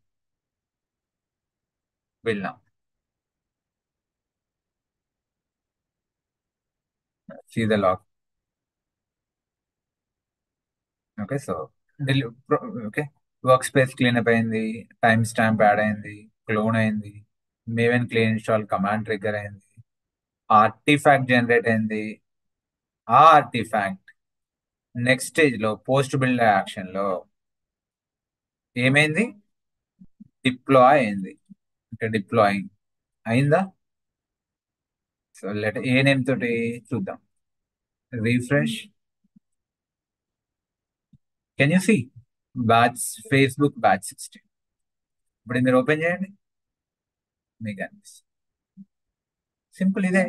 [SPEAKER 1] build now. See the log. Okay, so okay, workspace cleanup అయింది, టైం స్టాంప్ యాడ్ అయింది, క్లోన్ అయింది, Maven clean install command trigger అయింది, artifact generate అయింది. ఆ ఆర్టిఫాక్ట్ నెక్స్ట్ స్టేజ్ లో post build action లో ఏమైంది? Deploy అయింది. ఇంకా డిప్లాయింగ్ అయిందా? సో లెట్ ఏ నేమ్ తోటి చూద్దాం. Refresh. Can you see batch Facebook batch16? ఇప్పుడు మీరు ఓపెన్ చేయండి, మీకు అనిపిస్తుంది సింపుల్ ఇదే,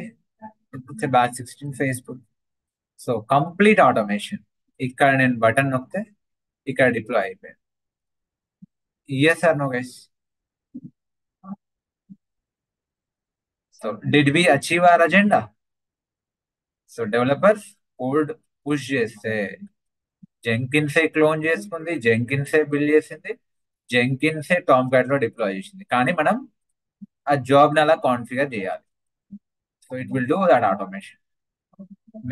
[SPEAKER 1] batch16 Facebook. So complete automation. ఇక్కడ నేను బటన్ నొక్కితే ఇక్కడ డిప్లాయ్ అయిపోయింది. Yes or no guys? So did we achieve our agenda? So developers code push చేస్తే జెంకిన్సే క్లోన్ చేసుకుంది, జెంకిన్సే బిల్డ్ చేసింది, జెంకిన్సే టామ్ క్యాట్ లో డిప్లాయ్ చేసింది. కానీ మనం ఆ జాబ్ ని అలా కాన్ఫిగర్ చేయాలి. So it will do that automation.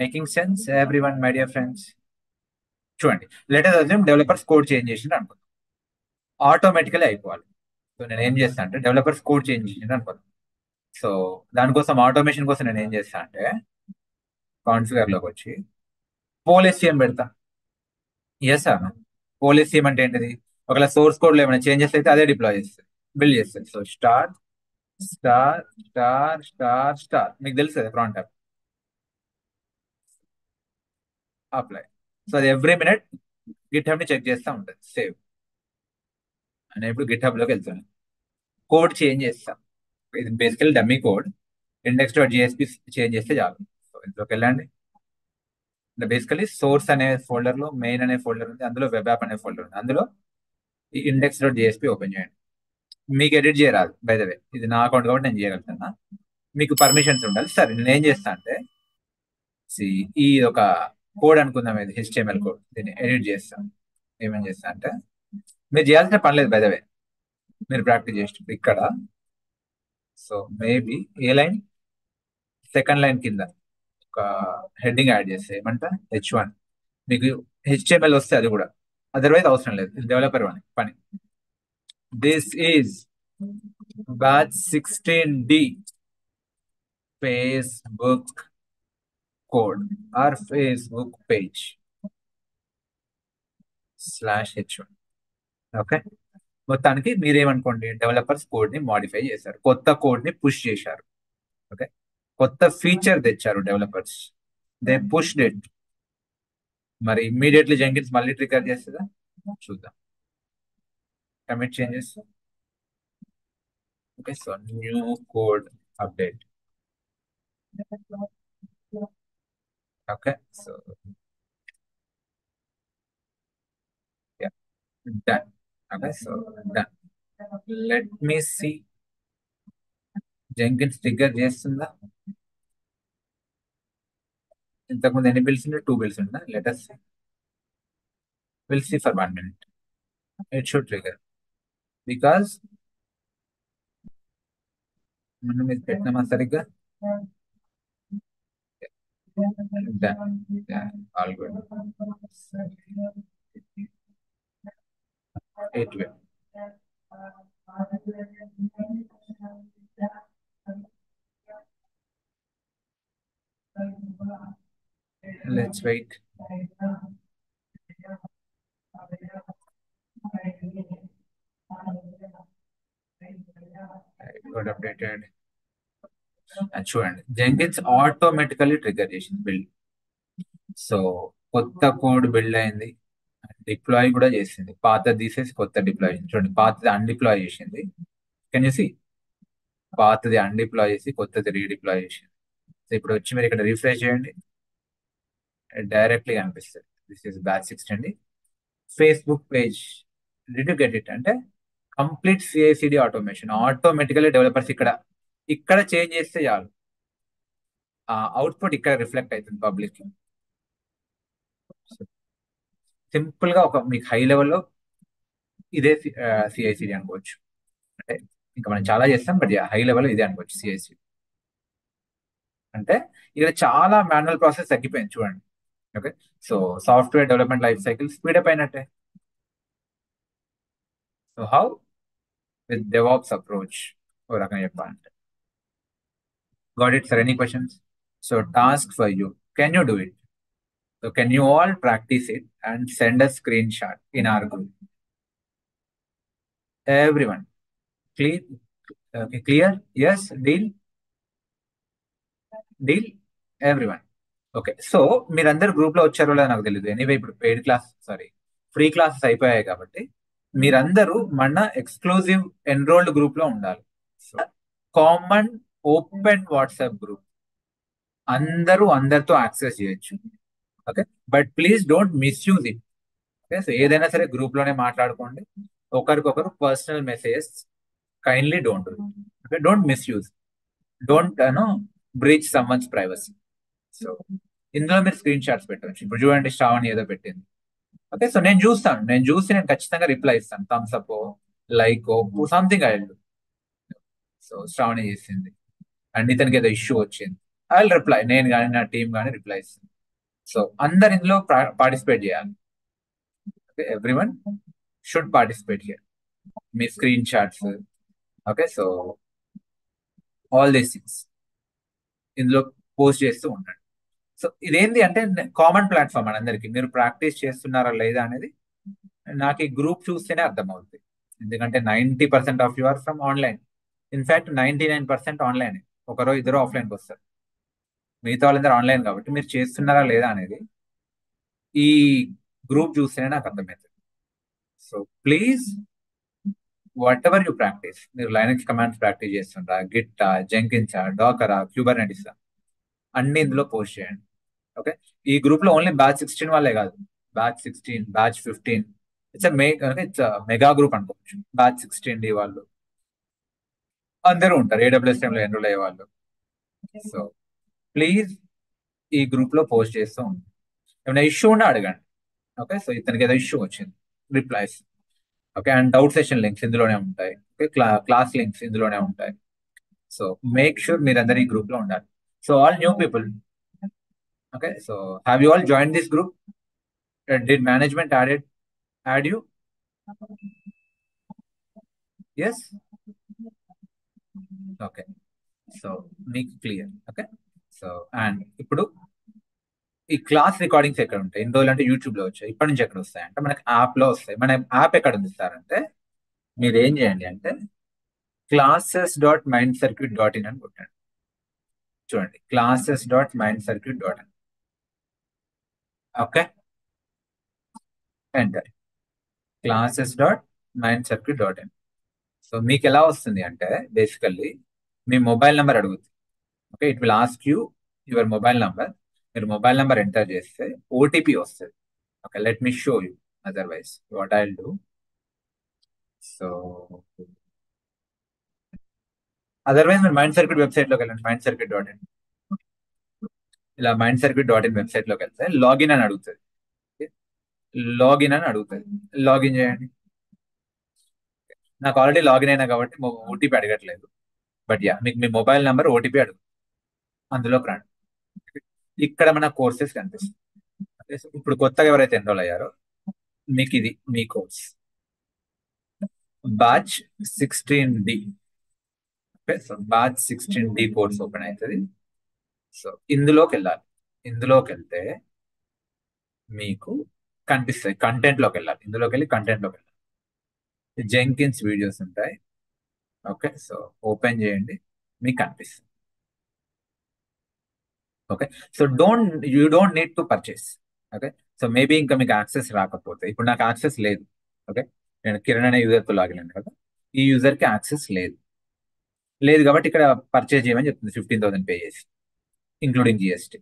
[SPEAKER 1] Making sense everyone, my dear friends? చూడండి, let us assume developers code change చేసింది అనుకుందాం, ఆటోమేటికలీ అయిపోవాలి. సో నేను ఏం చేస్తాను అంటే డెవలపర్స్ కోడ్ చేంజ్ చేసింది అనుకుందాం. సో దానికోసం ఆటోమేషన్ కోసం నేను ఏం చేస్తాను అంటే కాన్ఫిగర్ లోకి వచ్చి పోలీసీఎం పెడతా. ఎస్ సార్, పోలీసీఎం అంటే ఏంటిది? ఒకవేళ సోర్స్ కోడ్ లో ఏమైనా చేంజెస్ అయితే అదే డిప్లాయ్ చేస్తుంది, బిల్డ్ చేస్తుంది. So star star star star star, మీకు తెలుసు కదా ప్రాంట్ అప్లై. సో అది ఎవ్రీ మినిట్ గిట్ హబ్ ని చెక్ చేస్తూ ఉంటుంది. సేవ్ అని ఇప్పుడు గిట్ హబ్ లోకి వెళ్తాను, కోడ్ చేంజ్ చేస్తాం. ఇది బేసికల్ డమ్మీ కోడ్, index.jsp చేంజ్ చేస్తే చాలు. సో ఇందులోకి వెళ్ళండి, బేసికలీ సోర్స్ అనే ఫోల్డర్ లో మెయిన్ అనే ఫోల్డర్ ఉంది, అందులో వెబ్ యాప్ అనే ఫోల్డర్ ఉంది, అందులో ఈ index.jsp ఓపెన్ చేయండి. మీకు ఎడిట్ చేయరాదు బై ద వే, ఇది నా అకౌంట్ కాబట్టి నేను చేయగలుగుతున్నా, మీకు పర్మిషన్స్ ఉండాలి. సరే నేను ఏం చేస్తా అంటే ఈ ఒక కోడ్ అనుకుందాం, ఇది HTML కోడ్, దీన్ని ఎడిట్ చేస్తాం. ఏమేం చేస్తా అంటే మీరు చేయాల్సిన పని లేదు బై ద వే, మీరు ప్రాక్టీస్ చేసి ఇక్కడ. సో మేబీ ఏ లైన్, సెకండ్ లైన్ కింద ఒక హెడ్డింగ్ యాడ్ చేస్తే ఏమంట H1. మీకు HTML వస్తే అది కూడా, అదర్వైజ్ అవసరం లేదు, ఇది డెవలపర్ పని. This is batch16D Facebook code are Facebook page /H1. Okay, మొత్తానికి మీరేమనుకోండి, డెవలపర్స్ కోడ్ ని మాడిఫై చేశారు, కొత్త కోడ్ ని పుష్ చేశారు. ఓకే, కొత్త ఫీచర్ తెచ్చారు డెవలపర్స్, దే పుష్డ్ ఇట్. మరి ఇమ్మీడియట్లీ జెంకిన్స్ మళ్ళీ ట్రిగర్ చేస్తుందా? చూద్దాం. Commit changes. Okay, so new code update. Okay, so done. Okay, so done. Let me see. Jenkins trigger చేస్తుందా? ఇంతకుముందు ఎన్ని బిల్స్ ఉండే? 2 బిల్స్ ఉందా? Letters will see for 1 minute. It should trigger because మనం ఇది పెట్టినామా సరిగ్గా? Done. Yeah, all good. It will. Let's wait. Got updated. చూడండి, Jenkins automatically trigger చేసింది బిల్డ్. సో కొత్త కోడ్ బిల్డ్ అయింది, డిప్లాయ్ కూడా చేసింది, పాత తీసేసి కొత్త డిప్లాయ్ చేసింది. చూడండి, పాతది అన్డిప్లాయ్ చేసింది. Can you see? పాతది అన్డిప్లాయ్ చేసి కొత్తది రీడిప్లాయ్ చేసి. సో ఇప్పుడు వచ్చి మీరు ఇక్కడ రిఫ్రెష్ చేయండి, డైరెక్ట్లీ కనిపిస్తుంది. This is batch 16 Facebook page. Did you get it? అంటే complete CICD automation. Automatically developers ఇక్కడ ఇక్కడ చేంజ్ చేస్తే చాలు, ఆ అవుట్పుట్ ఇక్కడ రిఫ్లెక్ట్ అవుతుంది పబ్లిక్. సింపుల్ గా ఒక మీకు హై లెవెల్లో ఇదే సిఐసిడి అనుకోవచ్చు. అంటే ఇంకా మనం చాలా చేస్తాం, బట్ హై లెవెల్ ఇదే అనుకోవచ్చు సిఐసిడి. అంటే ఇక్కడ చాలా మాన్యువల్ ప్రాసెస్ తగ్గిపోయింది చూడండి. Okay, so software development life cycle speed up అయినట్టే. So how? With DevOps approach, ఓ రకంగా చెప్పాలంటే. Got it sir? Any questions? So task for you, can you do it? So can you all practice it and send a screenshot in our group? Everyone clear? Clear? Yes, deal? Deal everyone? Okay, so మీరందరు group లో వచ్చారో లేదో నాకు తెలియదు. Anyway ఇప్పుడు paid class, sorry, free classes అయిపోయాయి కాబట్టి మీరందరూ మన ఎక్స్క్లూజివ్ ఎన్రోల్డ్ గ్రూప్ లో ఉండాలి. So common open WhatsApp group, అందరూ అందరితో యాక్సెస్ చేయొచ్చు. Okay, but please don't misuse it. Okay, so ఏదైనా సరే గ్రూప్ లోనే మాట్లాడుకోండి. ఒకరికొకరు personal messages kindly don't do. Okay, don't misuse, don't breach someone's privacy. So ఇందులో మీరు స్క్రీన్ షాట్స్ పెట్టవచ్చు. ఇప్పుడు చూడండి, శ్రావణి ఏదో పెట్టింది. ఓకే, సో నేను చూస్తాను, నేను చూసి నేను ఖచ్చితంగా రిప్లై ఇస్తాను. Thumbs up, like, something I will do. So Shravani చేసింది అండ్ ఇతనికి ఏదో ఇష్యూ వచ్చింది, ఐ విల్ రిప్లై. నేను కానీ నా టీం కానీ రిప్లై ఇస్తాను. సో అందరు ఇందులో పార్టిసిపేట్ చేయాలి. Okay, everyone should participate here. Me screen shots, okay, so all these things ఇందులో పోస్ట్ చేస్తూ ఉండండి. సో ఇదేంటి అంటే కామన్ ప్లాట్ఫామ్ మనందరికి. మీరు ప్రాక్టీస్ చేస్తున్నారా లేదా అనేది నాకు ఈ గ్రూప్ చూస్తేనే అర్థమవుతుంది. ఎందుకంటే 90% of you are from online. In fact 99% online, ఒకరో ఇద్దరు ఆఫ్లైన్కి వస్తారు. మిగతా వాళ్ళందరూ ఆన్లైన్ కాబట్టి మీరు చేస్తున్నారా లేదా అనేది ఈ గ్రూప్ చూస్తేనే నాకు అర్థమవుతుంది. So please, what ever you practice, మీరు లైనక్స్ కమాండ్స్ ప్రాక్టీస్ చేస్తుంటారా, గిట్, జెంకిన్సా, డాకరా, క్యూబర్నెటిస్, అన్ని ఇందులో పోస్ట్ చేయండి. ఓకే, ఈ గ్రూప్ లో ఓన్లీ బ్యాచ్ 16 వాళ్ళే కాదు, batch 16, batch 15, it's mega group అనుకోవచ్చు. బ్యాచ్ 16D వాళ్ళు అందరూ ఉంటారు, AWS టైంలో ఎన్రోల్ అయ్యే వాళ్ళు. సో ప్లీజ్ ఈ గ్రూప్ లో పోస్ట్ చేస్తూ ఉంటాం. ఏమైనా ఇష్యూ ఉన్నా అడగండి. ఓకే, సో ఇతనికి ఏదో ఇష్యూ వచ్చింది, replies. Okay, and doubt session links ఇందులోనే ఉంటాయి. ఓకే, క్లాస్ లింక్స్ ఇందులోనే ఉంటాయి. సో మేక్ షూర్ మీరందరూ ఈ గ్రూప్ లో ఉండాలి. So all new people, okay, so have you all join this group? Did management add you? Yes? Okay, so మీకు క్లియర్. ఓకే, సో అండ్ ఇప్పుడు ఈ క్లాస్ రికార్డింగ్స్ ఎక్కడ ఉంటాయి? ఇన్ని రోజులు అంటే యూట్యూబ్ లో వచ్చాయి, ఇప్పటి నుంచి ఎక్కడ వస్తాయి అంటే మనకి యాప్ లో వస్తాయి. మన యాప్ ఎక్కడ ఉంది సార్ అంటే, మీరు ఏం చేయండి అంటే classes.mindsircuit.in అని కొట్టండి. చూడండి, classes.mindsircuit.in. Okay, enter. classes.mindsircuit.in. So మీకు ఎలా వస్తుంది అంటే బేసికల్లీ మీ మొబైల్ నెంబర్ అడుగుతుంది. Okay, it will ask you your mobile number. మీరు మొబైల్ నెంబర్ ఎంటర్ చేస్తే ఓటీపీ వస్తుంది. Okay, let me show you otherwise what I will do. So otherwise మీరు mind circuit website లోకి వెళ్ళండి, mindsircuit.in. ఇలా mindsircuit.in website లోకి వెళ్తే లాగిన్ అని అడుగుతుంది. లాగిన్ అని అడుగుతుంది, లాగిన్ చేయండి. నాకు ఆల్రెడీ లాగిన్ అయినా కాబట్టి ఓటీపీ అడగట్లేదు. బట్ మీకు మీ మొబైల్ నెంబర్ ఓటీపీ అడుగు, అందులోకి రండి. ఇక్కడ మన కోర్సెస్ కనిపిస్తుంది. ఇప్పుడు కొత్తగా ఎవరైతే ఎన్రోల్ అయ్యారో మీకు ఇది మీ course batch 16D. So batch 16D course open అవుతుంది. సో ఇందులోకి వెళ్ళాలి. ఇందులోకి వెళ్తే మీకు కనిపిస్తాయి, కంటెంట్ లోకి వెళ్ళాలి. ఇందులోకి వెళ్ళి కంటెంట్ లోకి వెళ్ళాలి. జెంకిన్స్ వీడియోస్ ఉంటాయి. ఓకే, సో ఓపెన్ చేయండి, మీకు కనిపిస్తుంది. Okay, so you don't need to purchase. Okay, so maybe ఇంకా మీకు యాక్సెస్ రాకపోతే, ఇప్పుడు నాకు యాక్సెస్ లేదు. ఓకే, నేను కిరణ్ అనే యూజర్తో లాగిన్ అయ్యాను కదా, ఈ యూజర్కి యాక్సెస్ లేదు. లేదు కాబట్టి ఇక్కడ పర్చేజ్ చేయమని చెప్తుంది 15,000 పే చేసి, ఇంక్లూడింగ్ జిఎస్టీ.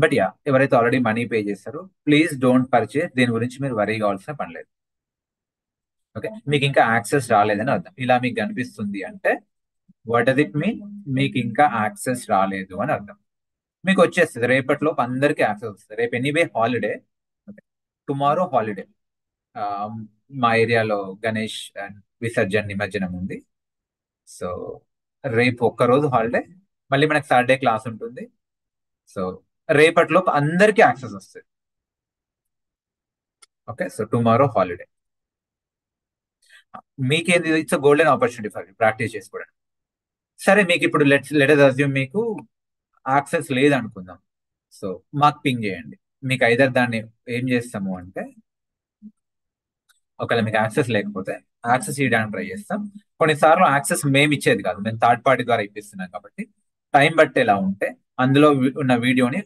[SPEAKER 1] బట్ యా, ఎవరైతే ఆల్రెడీ మనీ పే చేస్తారో ప్లీజ్ డోంట్ పర్చేజ్, దీని గురించి మీరు వరీ కావాల్సిన పని లేదు. ఓకే, మీకు ఇంకా యాక్సెస్ రాలేదని అర్థం. ఇలా మీకు కనిపిస్తుంది అంటే వాట్ డస్ ఇట్ మీన్? మీకు ఇంకా యాక్సెస్ రాలేదు అని అర్థం. మీకు వచ్చేస్తుంది రేపటిలోపు, అందరికీ యాక్సెస్ వస్తుంది. రేపు ఎనీవే హాలిడే, టుమారో హాలిడే. మా ఏరియాలో గణేష్ అండ్ విసర్జన్ నిమజ్జనం ఉంది. సో రేపు ఒక్కరోజు హాలిడే, మళ్ళీ మనకి సాటర్డే క్లాస్ ఉంటుంది. సో రేపటిలోపు అందరికీ యాక్సెస్ వస్తుంది. Okay, so tomorrow holiday. మీకేంది, it's golden opportunity for practice చేసుకోవడానికి. సరే, మీకు ఇప్పుడు లెట్ అస్యూమ్ మీకు యాక్సెస్ లేదనుకుందాం. సో మాకు పింగ్ చేయండి. మీకు ఐదర్ దాన్ని ఏం చేస్తాము అంటే, ఒకవేళ మీకు యాక్సెస్ లేకపోతే యాక్సెస్ ఇవ్వడానికి ట్రై చేస్తాం. కొన్నిసార్లు యాక్సెస్ మేము ఇచ్చేది కాదు, మేము థర్డ్ పార్టీ ద్వారా ఇప్పిస్తున్నాం కాబట్టి టైం బట్టి ఎలా ఉంటే అందులో ఉన్న వీడియోని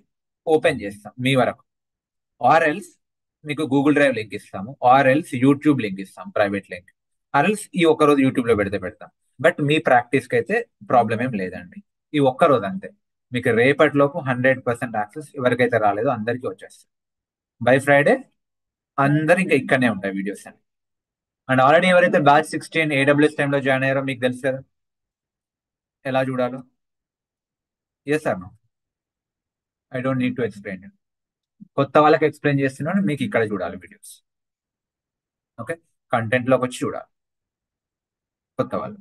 [SPEAKER 1] ఓపెన్ చేస్తాం మీ వరకు. ఆర్ ఎల్స్ మీకు గూగుల్ డ్రైవ్ లింక్ ఇస్తాము, ఆర్ ఎల్స్ యూట్యూబ్ లింక్ ఇస్తాం, ప్రైవేట్ లింక్. ఆర్ ఎల్స్ ఈ ఒక్కరోజు యూట్యూబ్ లో పెడితే పెడతాం. బట్ మీ ప్రాక్టీస్కి అయితే ప్రాబ్లం ఏం లేదండి. ఈ ఒక్కరోజు అంతే. మీకు రేపటిలోపు 100% యాక్సెస్ ఎవరికైతే రాలేదో అందరికీ వచ్చేస్తుంది. బై ఫ్రైడే అందరు ఇంకా ఇక్కడనే ఉంటాయి వీడియోస్ అని. అండ్ ఆల్రెడీ ఎవరైతే బ్యాచ్ 16 ఏడబ్ల్యూఎస్ టైంలో జాయిన్ అయ్యారో మీకు తెలుసు కదా ఎలా చూడాలో. Yes sir, no, I don't need to explain. కొత్త వాళ్ళకి ఎక్స్ప్లెయిన్ చేస్తున్నాను, మీకు ఇక్కడ చూడాలి వీడియోస్. ఓకే, కంటెంట్ లోకి వచ్చి చూడాలి కొత్త వాళ్ళు.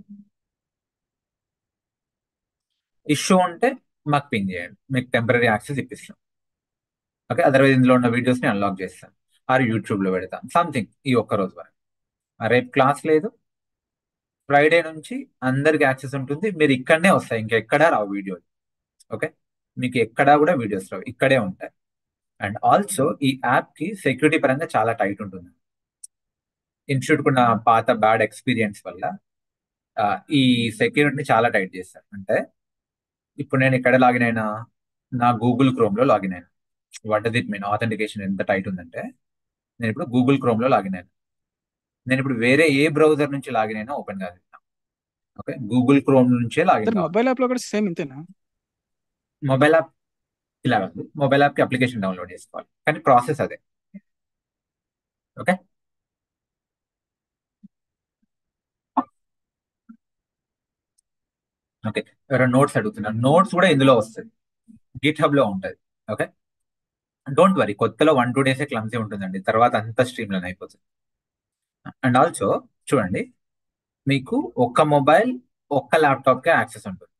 [SPEAKER 1] ఇష్యూ ఉంటే మాకు పింగ్ చేయండి, మీకు టెంపరీ యాక్సెస్ ఇప్పిస్తాం. ఓకే, అదర్వైజ్ ఇందులో ఉన్న వీడియోస్ ని అన్లాక్ చేస్తాం, ఆర్ యూట్యూబ్ లో పెడతాం సంథింగ్ ఈ ఒక్క రోజు వరకు. రేపు క్లాస్ లేదు, ఫ్రైడే నుంచి అందరికి యాక్సెస్ ఉంటుంది. మీరు ఇక్కడనే వస్తాయి, ఇంకెక్కడా రావు వీడియోలు. ఓకే, మీకు ఎక్కడా కూడా వీడియోస్ రావు, ఇక్కడే ఉంటాయి. అండ్ ఆల్సో ఈ యాప్ కి సెక్యూరిటీ పరంగా చాలా టైట్ ఉంటుంది. ఇన్స్టిట్యూట్ కున్న పాత బ్యాడ్ ఎక్స్పీరియన్స్ వల్ల ఆ, ఈ సెక్యూరిటీని చాలా టైట్ చేస్తారు. అంటే ఇప్పుడు నేను ఇక్కడ లాగిన్ అయినా, నా గూగుల్ క్రోమ్ లో లాగిన్ అయినా, what does it mean? Authentication ఎంత టైట్ ఉందంటే, నేను ఇప్పుడు గూగుల్ క్రోమ్ లో లాగిన్ అయినా, నేను ఇప్పుడు వేరే ఏ బ్రౌజర్ నుంచి లాగిన్ అయినా ఓపెన్ కాదు. ఓకే, గూగుల్ క్రోమ్ నుంచే లాగిన్
[SPEAKER 3] సార్
[SPEAKER 1] కావాలి.
[SPEAKER 3] మొబైల్ యాప్ లో కూడా సేమ్ ఇంతేనా?
[SPEAKER 1] మొబైల్ యాప్ ఇలా కాదు, మొబైల్ యాప్ కి అప్లికేషన్ డౌన్లోడ్ చేసుకోవాలి, కానీ ప్రాసెస్ అదే. ఓకే, ఓకే, ఎవరైనా నోట్స్ అడుగుతున్నారు, నోట్స్ కూడా ఇందులో వస్తుంది, గిట్ హబ్ లో ఉంటుంది. ఓకే, డోంట్ వరీ, కొత్తలో 1-2 డేసే క్లమ్సీ ఉంటుందండి, తర్వాత అంతా స్ట్రీమ్ లైన్ అయిపోతుంది. అండ్ ఆల్సో చూడండి, మీకు ఒక్క మొబైల్ ఒక్క ల్యాప్టాప్ కే యాక్సెస్ ఉంటుంది.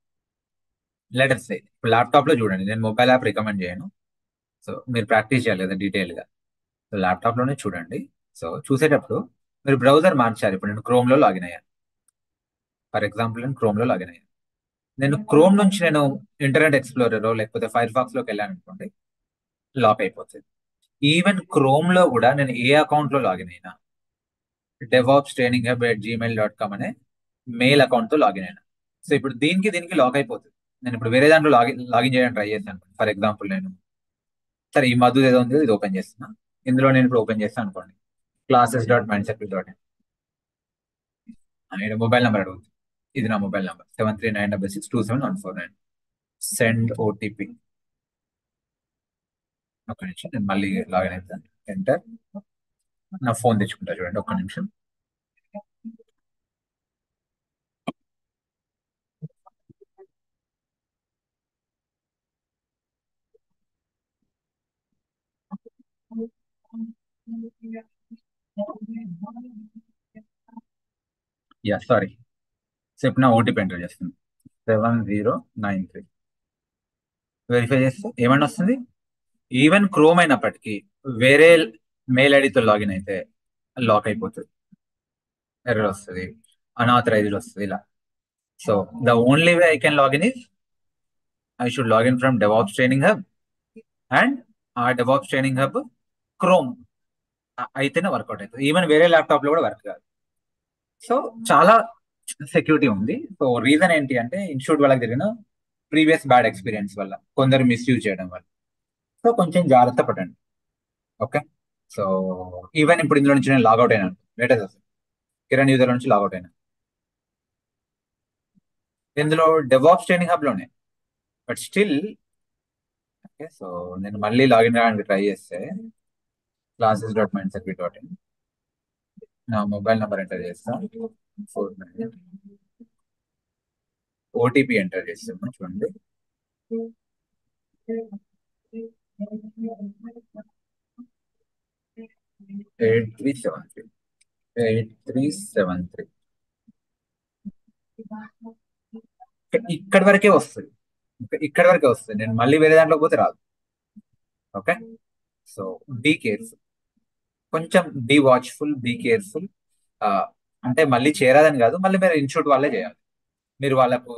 [SPEAKER 1] లెటర్స్ ఇప్పుడు ల్యాప్టాప్ లో చూడండి, నేను మొబైల్ యాప్ రికమెండ్ చేయను. సో మీరు ప్రాక్టీస్ చేయాలి కదా డీటెయిల్ గా. సో ల్యాప్టాప్ లోనే చూడండి. సో చూసేటప్పుడు మీరు బ్రౌజర్ మార్చారు. ఇప్పుడు నేను క్రోమ్ లో లాగిన్ అయ్యాను, ఫర్ ఎగ్జాంపుల్ నేను క్రోమ్ లో లాగిన్ అయ్యాను. నేను క్రోమ్ నుంచి నేను ఇంటర్నెట్ ఎక్స్ప్లోరర్ లేకపోతే ఫైర్ ఫాక్స్ లోకి వెళ్ళాను అనుకోండి, లాక్ అయిపోతుంది. ఈవెన్ క్రోమ్ లో కూడా నేను ఏ అకౌంట్ లో లాగిన్ అయినా, DevOpstraininghub@gmail.com అనే మెయిల్ అకౌంట్ తో లాగిన్ అయినా, సో ఇప్పుడు దీనికి లాక్ అయిపోతుంది. నేను ఇప్పుడు వేరే దాంట్లో లాగిన్ చేయడానికి ట్రై చేస్తాను. ఫర్ ఎగ్జాంపుల్ నేను, సరే ఈ మధు ఏదో ఉంది ఇది ఓపెన్ చేస్తున్నా, ఇందులో నేను ఇప్పుడు ఓపెన్ చేస్తాను అనుకోండి, classes.mindset.in. ఇక్కడ మొబైల్ నెంబర్ అడుగుతుంది, ఇది నా మొబైల్ నెంబర్ 7396627149. Send OTP. ఒక్క నిమిషం, నేను మళ్ళీ లాగిన్ అవుతాను. ఎంటర్. నా ఫోన్ తెచ్చుకుంటా చూడండి, ఒక్క నిమిషం. యా సారీ, సో ఇప్పుడు నా ఓటీపీ ఎంటర్ చేస్తుంది, 7093. వెరిఫై చేస్తే ఏమన్నా వస్తుంది. ఈవెన్ క్రోమ్ అయినప్పటికీ వేరే మెయిల్ ఐడితో లాగిన్ అయితే లాక్ అయిపోతుంది, ఎర్రర్ వస్తుంది, అన్ఆథరైజ్డ్ వస్తుంది ఇలా. So the only way I can login is I should login from DevOps training hub, and ఆ డెవాప్స్ ట్రైనింగ్ హబ్ క్రోమ్ అయితేనే వర్కౌట్ అవుతుంది. ఈవెన్ వేరే ల్యాప్టాప్ లో కూడా వర్క్ కాదు. సో చాలా సెక్యూరిటీ ఉంది. సో రీజన్ ఏంటి అంటే, ఇన్స్టిట్యూట్ వాళ్ళకి జరిగిన ప్రీవియస్ బ్యాడ్ ఎక్స్పీరియన్స్ వల్ల, కొందరు మిస్యూజ్ చేయడం వల్ల. సో కొంచెం జాగ్రత్త పడండి. ఓకే, సో ఈవెన్ ఇప్పుడు ఇందులో నుంచి నేను లాగౌట్ అయినాను, లేటెస్ట్ కిరణ్ యూజర్ నుంచి లాగౌట్ అయినా, ఇందులో డెవాప్స్ ట్రైనింగ్ హబ్ లోనే, బట్ స్టిల్. ఓకే, సో నేను మళ్ళీ లాగిన్ అవ్వడానికి ట్రై చేస్తే classes.mindsetbit.in నా మొబైల్ నెంబర్ ఎంటర్ చేస్తా, 49 ఓటీపీ ఎంటర్ చేస్తాను, చూడండి. 8373 8373. ఇక్కడి వరకే వస్తుంది, ఇక్కడి వరకే వస్తుంది. నేను మళ్ళీ వేరే దాంట్లో పోతే రాదు. ఓకే, సో బీ కేర్ఫుల్, కొంచెం బీ వాచ్ఫుల్, బీ కేర్ఫుల్. అంటే మళ్ళీ చేరాదని కాదు, మళ్ళీ మీరు ఇన్స్టిట్యూట్ వాళ్ళే చేయాలి. మీరు వాళ్ళకు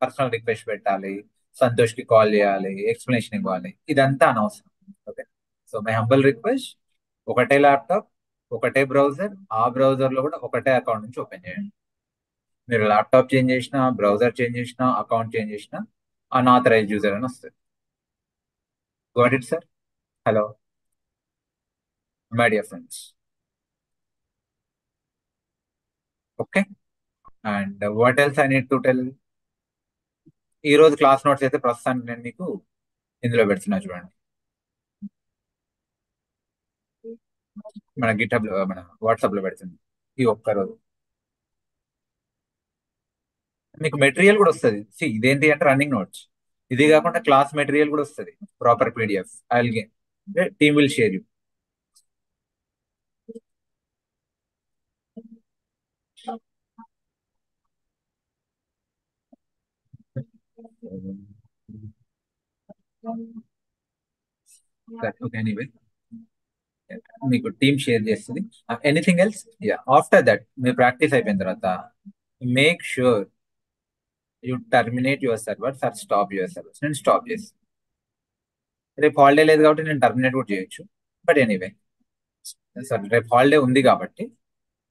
[SPEAKER 1] పర్సనల్ రిక్వెస్ట్ పెట్టాలి, సంతోష్కి కాల్ చేయాలి, ఎక్స్ప్లెనేషన్ ఇవ్వాలి, ఇదంతా అనవసరం. Okay, so my humble request, ఒకటే ల్యాప్టాప్, ఒకటే బ్రౌజర్, ఆ బ్రౌజర్ లో కూడా ఒకటే అకౌంట్ నుంచి ఓపెన్ చేయండి. మీరు ల్యాప్టాప్ చేంజ్ చేసినా, బ్రౌజర్ చేంజ్ చేసినా, అకౌంట్ చేంజ్ చేసినా అన్ఆథరైజ్డ్ యూజర్ అని వస్తుంది. Got it sir? Hello my dear friends. Okay, and what else I need to tell? ఈ రోజు క్లాస్ నోట్స్ అయితే ప్రస్తుతానికి నేను మీకు ఇందులో పెడుతున్నా, చూడండి. మన గిట్హబ్ లో, మన వాట్సాప్ లో పెడుతుంది. ఈ ఒక్కరోజు మీకు మెటీరియల్ కూడా వస్తుంది. ఇదేంటి అంటే రన్నింగ్ నోట్స్. ఇది కాకుండా క్లాస్ మెటీరియల్ కూడా వస్తుంది, proper PDF. I will team will share you. Okay, anyway మీకు టీమ్ షేర్ చేస్తుంది. Anything else? Ya, after that మీరు ప్రాక్టీస్ అయిపోయిన తర్వాత make sure you terminate your servers or stop your servers. నేను స్టాప్ చేస్తాను. రేపు హాలిడే లేదు కాబట్టి నేను టర్మినేట్ కూడా చేయొచ్చు, బట్ ఎనీవే సార్ రేపు హాలిడే ఉంది కాబట్టి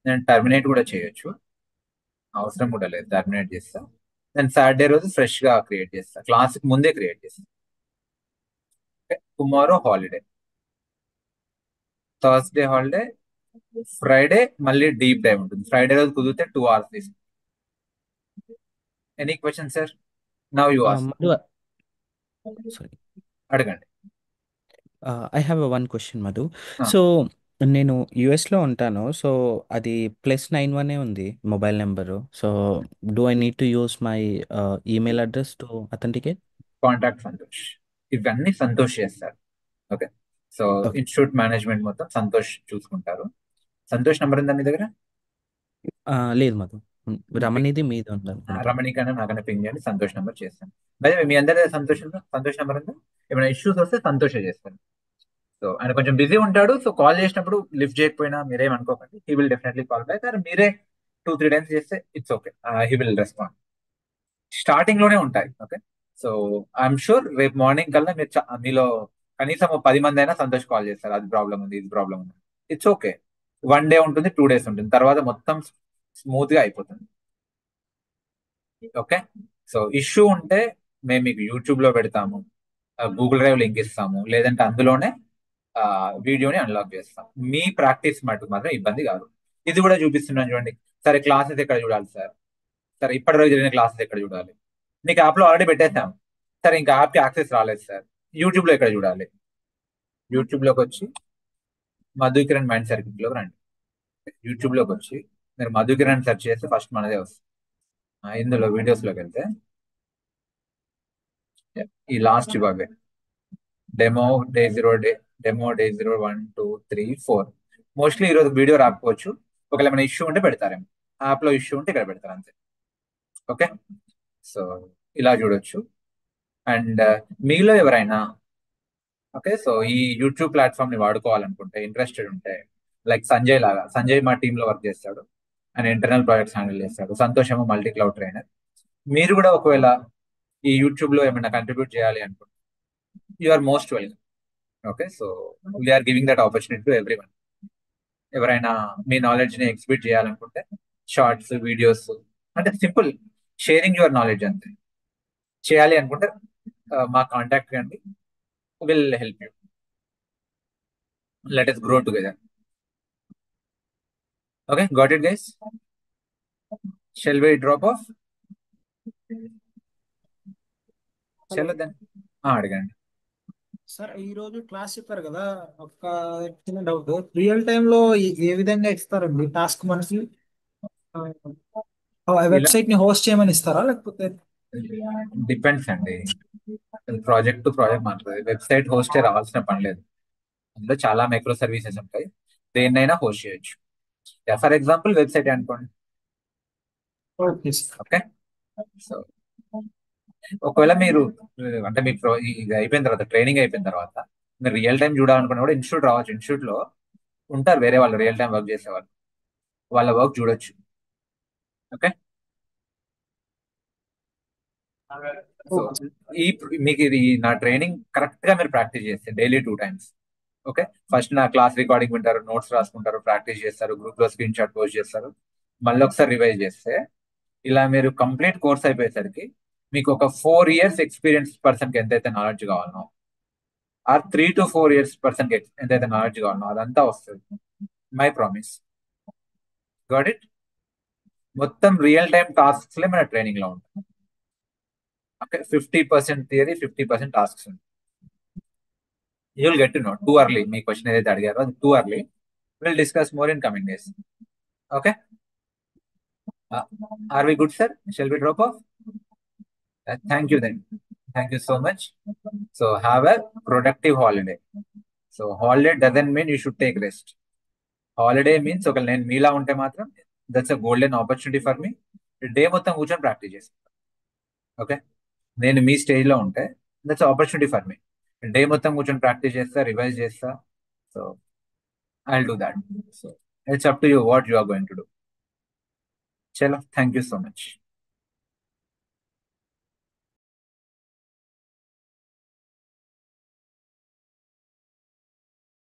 [SPEAKER 1] నేను టర్మినేట్ కూడా చేయొచ్చు, అవసరం కూడా లేదు. టర్మినేట్ చేస్తా, నేను సాటర్డే రోజు ఫ్రెష్ గా క్రియేట్ చేస్తా, క్లాస్ ముందే క్రియేట్ చేస్తా. Tomorrow holiday, Thursday holiday, Friday మళ్ళీ డీప్ డైవ్ ఉంటుంది. ఫ్రైడే రోజు కుదిరితే 2 hours తీసుకుంటాం. Any question sir? Now you ask.
[SPEAKER 3] Madhu, sorry,
[SPEAKER 1] అడగండి.
[SPEAKER 3] I have one question Madhu.
[SPEAKER 1] Ah,
[SPEAKER 3] so నేను యుఎస్లో ఉంటాను. సో అది +91 ఉంది mobile number. So do I need to use my email address to authenticate?
[SPEAKER 1] Contact Santosh, ఇవన్నీ సంతోష్ చేస్తారు. Okay, so
[SPEAKER 3] okay.
[SPEAKER 1] Institute management మొత్తం సంతోష్ చూసుకుంటారు. సంతోష్ నెంబర్ ఉందా మీ దగ్గర?
[SPEAKER 3] లేదు మధు, రమణిది మీద ఉందనుకుంటా.
[SPEAKER 1] రమణికన్నా నాకన్నా పింగ్ చేయండి, సంతోష్ నెంబర్ చేస్తాను. బయట మీ అందరి సంతోష్ సంతోష్ నెంబర్ ఉందా? ఏమైనా ఇష్యూస్ వస్తే సంతోషే చేస్తాను. సో ఆయన కొంచెం బిజీ ఉంటాడు, సో కాల్ చేసినప్పుడు లిఫ్ట్ చేయకపోయినా మీరేం అనుకోకండి. He will definitely call back, or మీరే 2-3 times చేస్తే it's okay, he will respond. Starting లోనే ఉంటాయి. ఓకే, సో ఐఎమ్ షూర్ రేపు మార్నింగ్ కల్లా మీరు మీలో కనీసం 10 మంది అయినా సంతోష్ కాల్ చేస్తారు, అది ప్రాబ్లం ఉంది, ఇది ప్రాబ్లం ఉంది. ఇట్స్ ఓకే, 1 day ఉంటుంది, 2 days ఉంటుంది, తర్వాత మొత్తం స్మూత్ గా అయిపోతుంది. ఓకే, సో ఇష్యూ ఉంటే మేము మీకు యూట్యూబ్ లో పెడతాము, గూగుల్ డ్రైవ్ లింక్ ఇస్తాము, లేదంటే అందులోనే వీడియోని అన్లాక్ చేస్తాం. మీ ప్రాక్టీస్ మటుకు మాత్రం ఇబ్బంది కాదు. ఇది కూడా చూపిస్తున్నాను చూడండి. సరే క్లాసెస్ ఎక్కడ చూడాలి సార్? సరే ఇప్పటివరకు జరిగిన క్లాసెస్ ఎక్కడ చూడాలి? మీకు యాప్ లో ఆల్రెడీ పెట్టేస్తాం. సరే ఇంకా యాప్ కి యాక్సెస్ రాలేదు సార్, యూట్యూబ్ లో ఎక్కడ చూడాలి? యూట్యూబ్ లోకి వచ్చి మధుకిరణ్ మైండ్ సర్కిట్ లోకి రండి. యూట్యూబ్ లోకి వచ్చి మీరు మధుకిరణ్ సెర్చ్ చేస్తే ఫస్ట్ మనదే వస్తుంది. ఇందులో వీడియోస్ లోకి వెళ్తే ఈ లాస్ట్ ఇవ్వే డెమో డే 0 1 2 3 4. మోస్ట్లీ ఈరోజు వీడియో రాకపోవచ్చు, ఒకవేళ ఏమైనా ఇష్యూ ఉంటే పెడతారేమో. యాప్ లో ఇష్యూ ఉంటే ఇక్కడ పెడతారు అంతే. ఓకే, సో ఇలా చూడొచ్చు. అండ్ మీలో ఎవరైనా ఓకే, సో ఈ యూట్యూబ్ ప్లాట్ఫామ్ ని వాడుకోవాలనుకుంటే, ఇంట్రెస్టెడ్ ఉంటే, లైక్ సంజయ్ లాగా, సంజయ్ మా టీమ్ లో వర్క్ చేస్తాడు, ఆయన ఇంటర్నల్ ప్రాజెక్ట్స్ హ్యాండిల్ చేస్తాడు. సంతోష్ ఏమో మల్టీ క్లౌడ్ ట్రైనర్. మీరు కూడా ఒకవేళ ఈ యూట్యూబ్ లో ఏమైనా కంట్రిబ్యూట్ చేయాలి అనుకుంటే you are most welcome. Okay, so we're giving that opportunity to everyone. ఎవరైనా మీ నాలెడ్జ్ ని ఎగ్జిబిట్ చేయాలనుకుంటే, షార్ట్స్, వీడియోస్, అంటే సింపుల్ షేరింగ్ యువర్ నాలెడ్జ్ అంతే. చేయాలి అనుకుంటే మా కాంటాక్ట్ కండి, will help you. Let us grow together. Okay, got it guys? Shall we drop off? చలో దెన్ అడగండి.
[SPEAKER 4] సార్ ఈ రోజు క్లాస్ చెప్పారు కదా, ఒక చిన్న డౌట్. రియల్ టైమ్ లో ఏ విధంగా ఇస్తారండి టాస్క్ మనకి?
[SPEAKER 1] ఇలా
[SPEAKER 4] వెబ్సైట్ ని హోస్ట్ చేయమని ఇస్తారా, లేకపోతే?
[SPEAKER 1] డిపెండ్స్ అండి, ప్రాజెక్ట్ టు ప్రాజెక్ట్ మారుతుంది. వెబ్సైట్ హోస్టే రావాల్సిన పని లేదు. అందులో చాలా మైక్రో సర్వీసెస్ ఉంటాయి, దేన్నైనా హోస్ట్ చేయొచ్చు. ఫర్ ఎగ్జాంపుల్ వెబ్సైట్ అనుకోండి.
[SPEAKER 4] Okay sir.
[SPEAKER 1] ఓకే, సో ఒకవేళ మీరు అంటే మీ ఇది అయిపోయిన తర్వాత, ట్రైనింగ్ అయిపోయిన తర్వాత మీరు రియల్ టైం చూడాలనుకున్నా కూడా ఇన్స్టిట్యూట్ రావచ్చు. ఇన్స్టిట్యూట్ లో ఉంటారు వేరే వాళ్ళు రియల్ టైం వర్క్ చేసేవాళ్ళు, వాళ్ళ వర్క్ చూడొచ్చు. ఓకే, సో ఈ మీకు ఇది నా ట్రైనింగ్ కరెక్ట్ గా మీరు ప్రాక్టీస్ చేస్తే డైలీ 2 times. ఓకే, ఫస్ట్ నా క్లాస్ రికార్డింగ్ వింటారు, నోట్స్ రాసుకుంటారు, ప్రాక్టీస్ చేస్తారు, గ్రూప్ లో స్క్రీన్ షాట్ పోస్ట్ చేస్తారు, మళ్ళీ ఒకసారి రివైజ్ చేస్తే ఇలా మీరు కంప్లీట్ కోర్స్ అయిపోయేసరికి మీకు ఒక 4 years ఎక్స్పీరియన్స్ పర్సన్ కి ఎంతైతే నాలెడ్జ్ కావాలనో, ఆర్ 3 to 4 years పర్సన్ కి ఎంతైతే నాలెడ్జ్ కావాలనో అదంతా వస్తుంది. My promise. Got it? మొత్తం రియల్ టైం టాస్క్స్ లే మన ట్రైనింగ్ లో ఉంటాయి. ఓకే, 50% థియరీ, 50% టాస్క్స్ ఉంటాయి. You will get to know too early. మీ క్వశ్చన్ ఏదైతే అడిగారో అది too early. Will discuss more in coming days. Okay, are we good sir? Shall we drop off? Thank you then. Thank you so much. So have a productive holiday. So holiday doesn't mean you should take rest. Holiday means ఒకవేళ నేను మీలా ఉంటే మాత్రం that's a golden opportunity for me. Day మొత్తం కూర్చొని practice చేస్తాను. Okay, నేను మీ stage లో ఉంటే that's opportunity for me. Day మొత్తం కూర్చొని ప్రాక్టీస్ చేస్తా, రివైజ్ చేస్తా. So I'll do that. So it's up to you what you are going to do. చలో, థ్యాంక్ యూ సో మచ్.